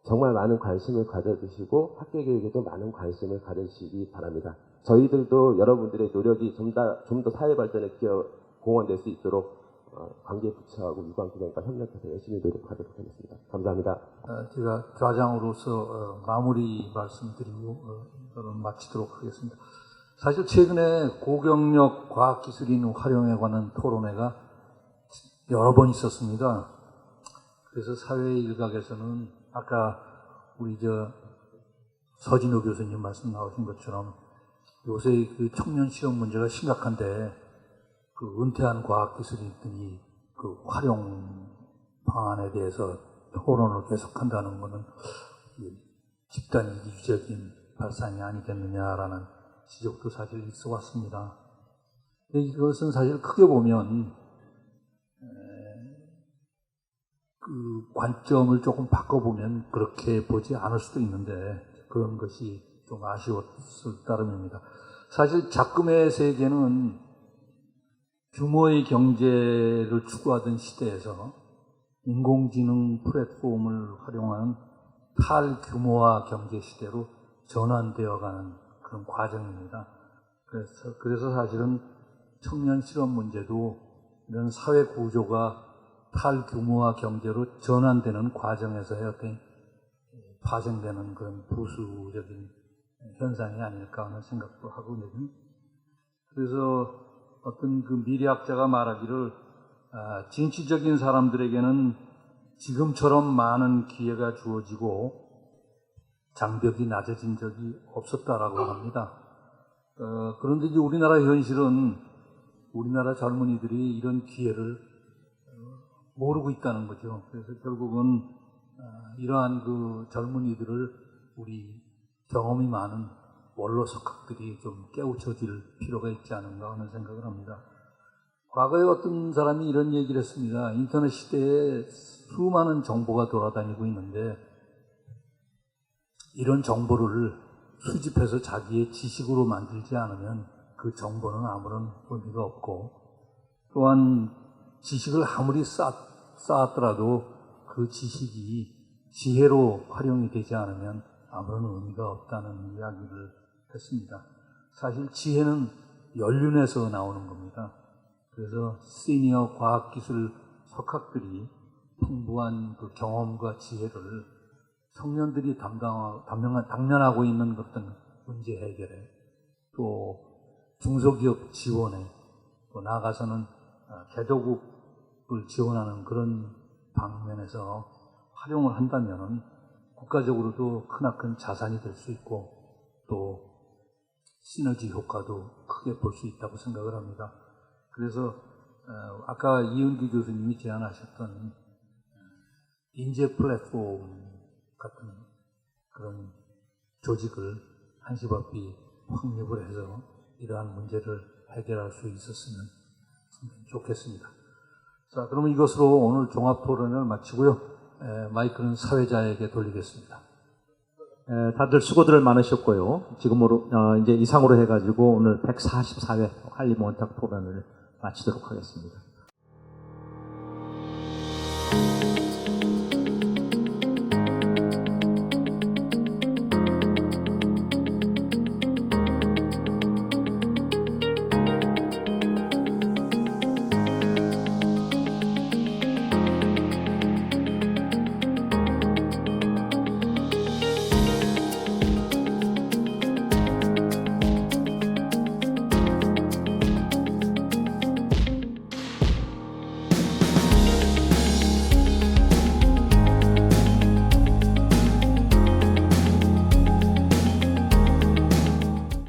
정말 많은 관심을 가져주시고 학교 교육에도 많은 관심을 가져주시기 바랍니다. 저희들도 여러분들의 노력이 좀 더 사회 발전에 공헌될 수 있도록 관계부처하고 유관기관과 협력해서 열심히 노력하도록 하겠습니다. 감사합니다. 제가 좌장으로서 마무리 말씀드리고 마치도록 하겠습니다. 사실 최근에 고경력 과학기술인 활용에 관한 토론회가 여러 번 있었습니다. 그래서 사회 일각에서는 아까 우리 서진호 교수님 말씀 나오신 것처럼 요새 그 청년 실업 문제가 심각한데 그 은퇴한 과학기술인들이 그 활용 방안에 대해서 토론을 계속한다는 것은 집단 이기주의적인 발상이 아니겠느냐라는 지적도 사실 있어 왔습니다. 이것은 사실 크게 보면 그 관점을 조금 바꿔보면 그렇게 보지 않을 수도 있는데 그런 것이 좀 아쉬웠을 따름입니다. 사실 작금의 세계는 규모의 경제를 추구하던 시대에서 인공지능 플랫폼을 활용하는 탈규모화 경제 시대로 전환되어가는 그런 과정입니다. 그래서 사실은 청년 실업 문제도 이런 사회 구조가 탈규모화 경제로 전환되는 과정에서 어떤 파생되는 그런 부수적인 현상이 아닐까 하는 생각도 하거든요. 그래서 어떤 그 미래학자가 말하기를 진취적인 사람들에게는 지금처럼 많은 기회가 주어지고 장벽이 낮아진 적이 없었다라고 합니다. 그런데 이제 우리나라 현실은 우리나라 젊은이들이 이런 기회를 모르고 있다는 거죠. 그래서 결국은 이러한 그 젊은이들을 우리 경험이 많은 원로 석학들이 좀 깨우쳐질 필요가 있지 않은가 하는 생각을 합니다. 과거에 어떤 사람이 이런 얘기를 했습니다. 인터넷 시대에 수많은 정보가 돌아다니고 있는데 이런 정보를 수집해서 자기의 지식으로 만들지 않으면 그 정보는 아무런 의미가 없고 또한 지식을 아무리 쌓았더라도 그 지식이 지혜로 활용이 되지 않으면 아무런 의미가 없다는 이야기를 했습니다. 사실 지혜는 연륜에서 나오는 겁니다. 그래서 시니어 과학기술 석학들이 풍부한 그 경험과 지혜를 청년들이 당면하고 있는 어떤 문제 해결에 또 중소기업 지원에 또 나아가서는 개도국을 지원하는 그런 방면에서 활용을 한다면 국가적으로도 크나큰 자산이 될 수 있고 또 시너지 효과도 크게 볼 수 있다고 생각을 합니다. 그래서 아까 이은규 교수님이 제안하셨던 인재 플랫폼 같은 그런 조직을 한시바삐 확립을 해서 이러한 문제를 해결할 수 있었으면 상당히 좋겠습니다. 자, 그러면 이것으로 오늘 종합 토론을 마치고요. 마이크는 사회자에게 돌리겠습니다. 다들 수고들 많으셨고요. 지금으로 이제 이상으로 해가지고 오늘 144회 한림원탁 토론을 마치도록 하겠습니다.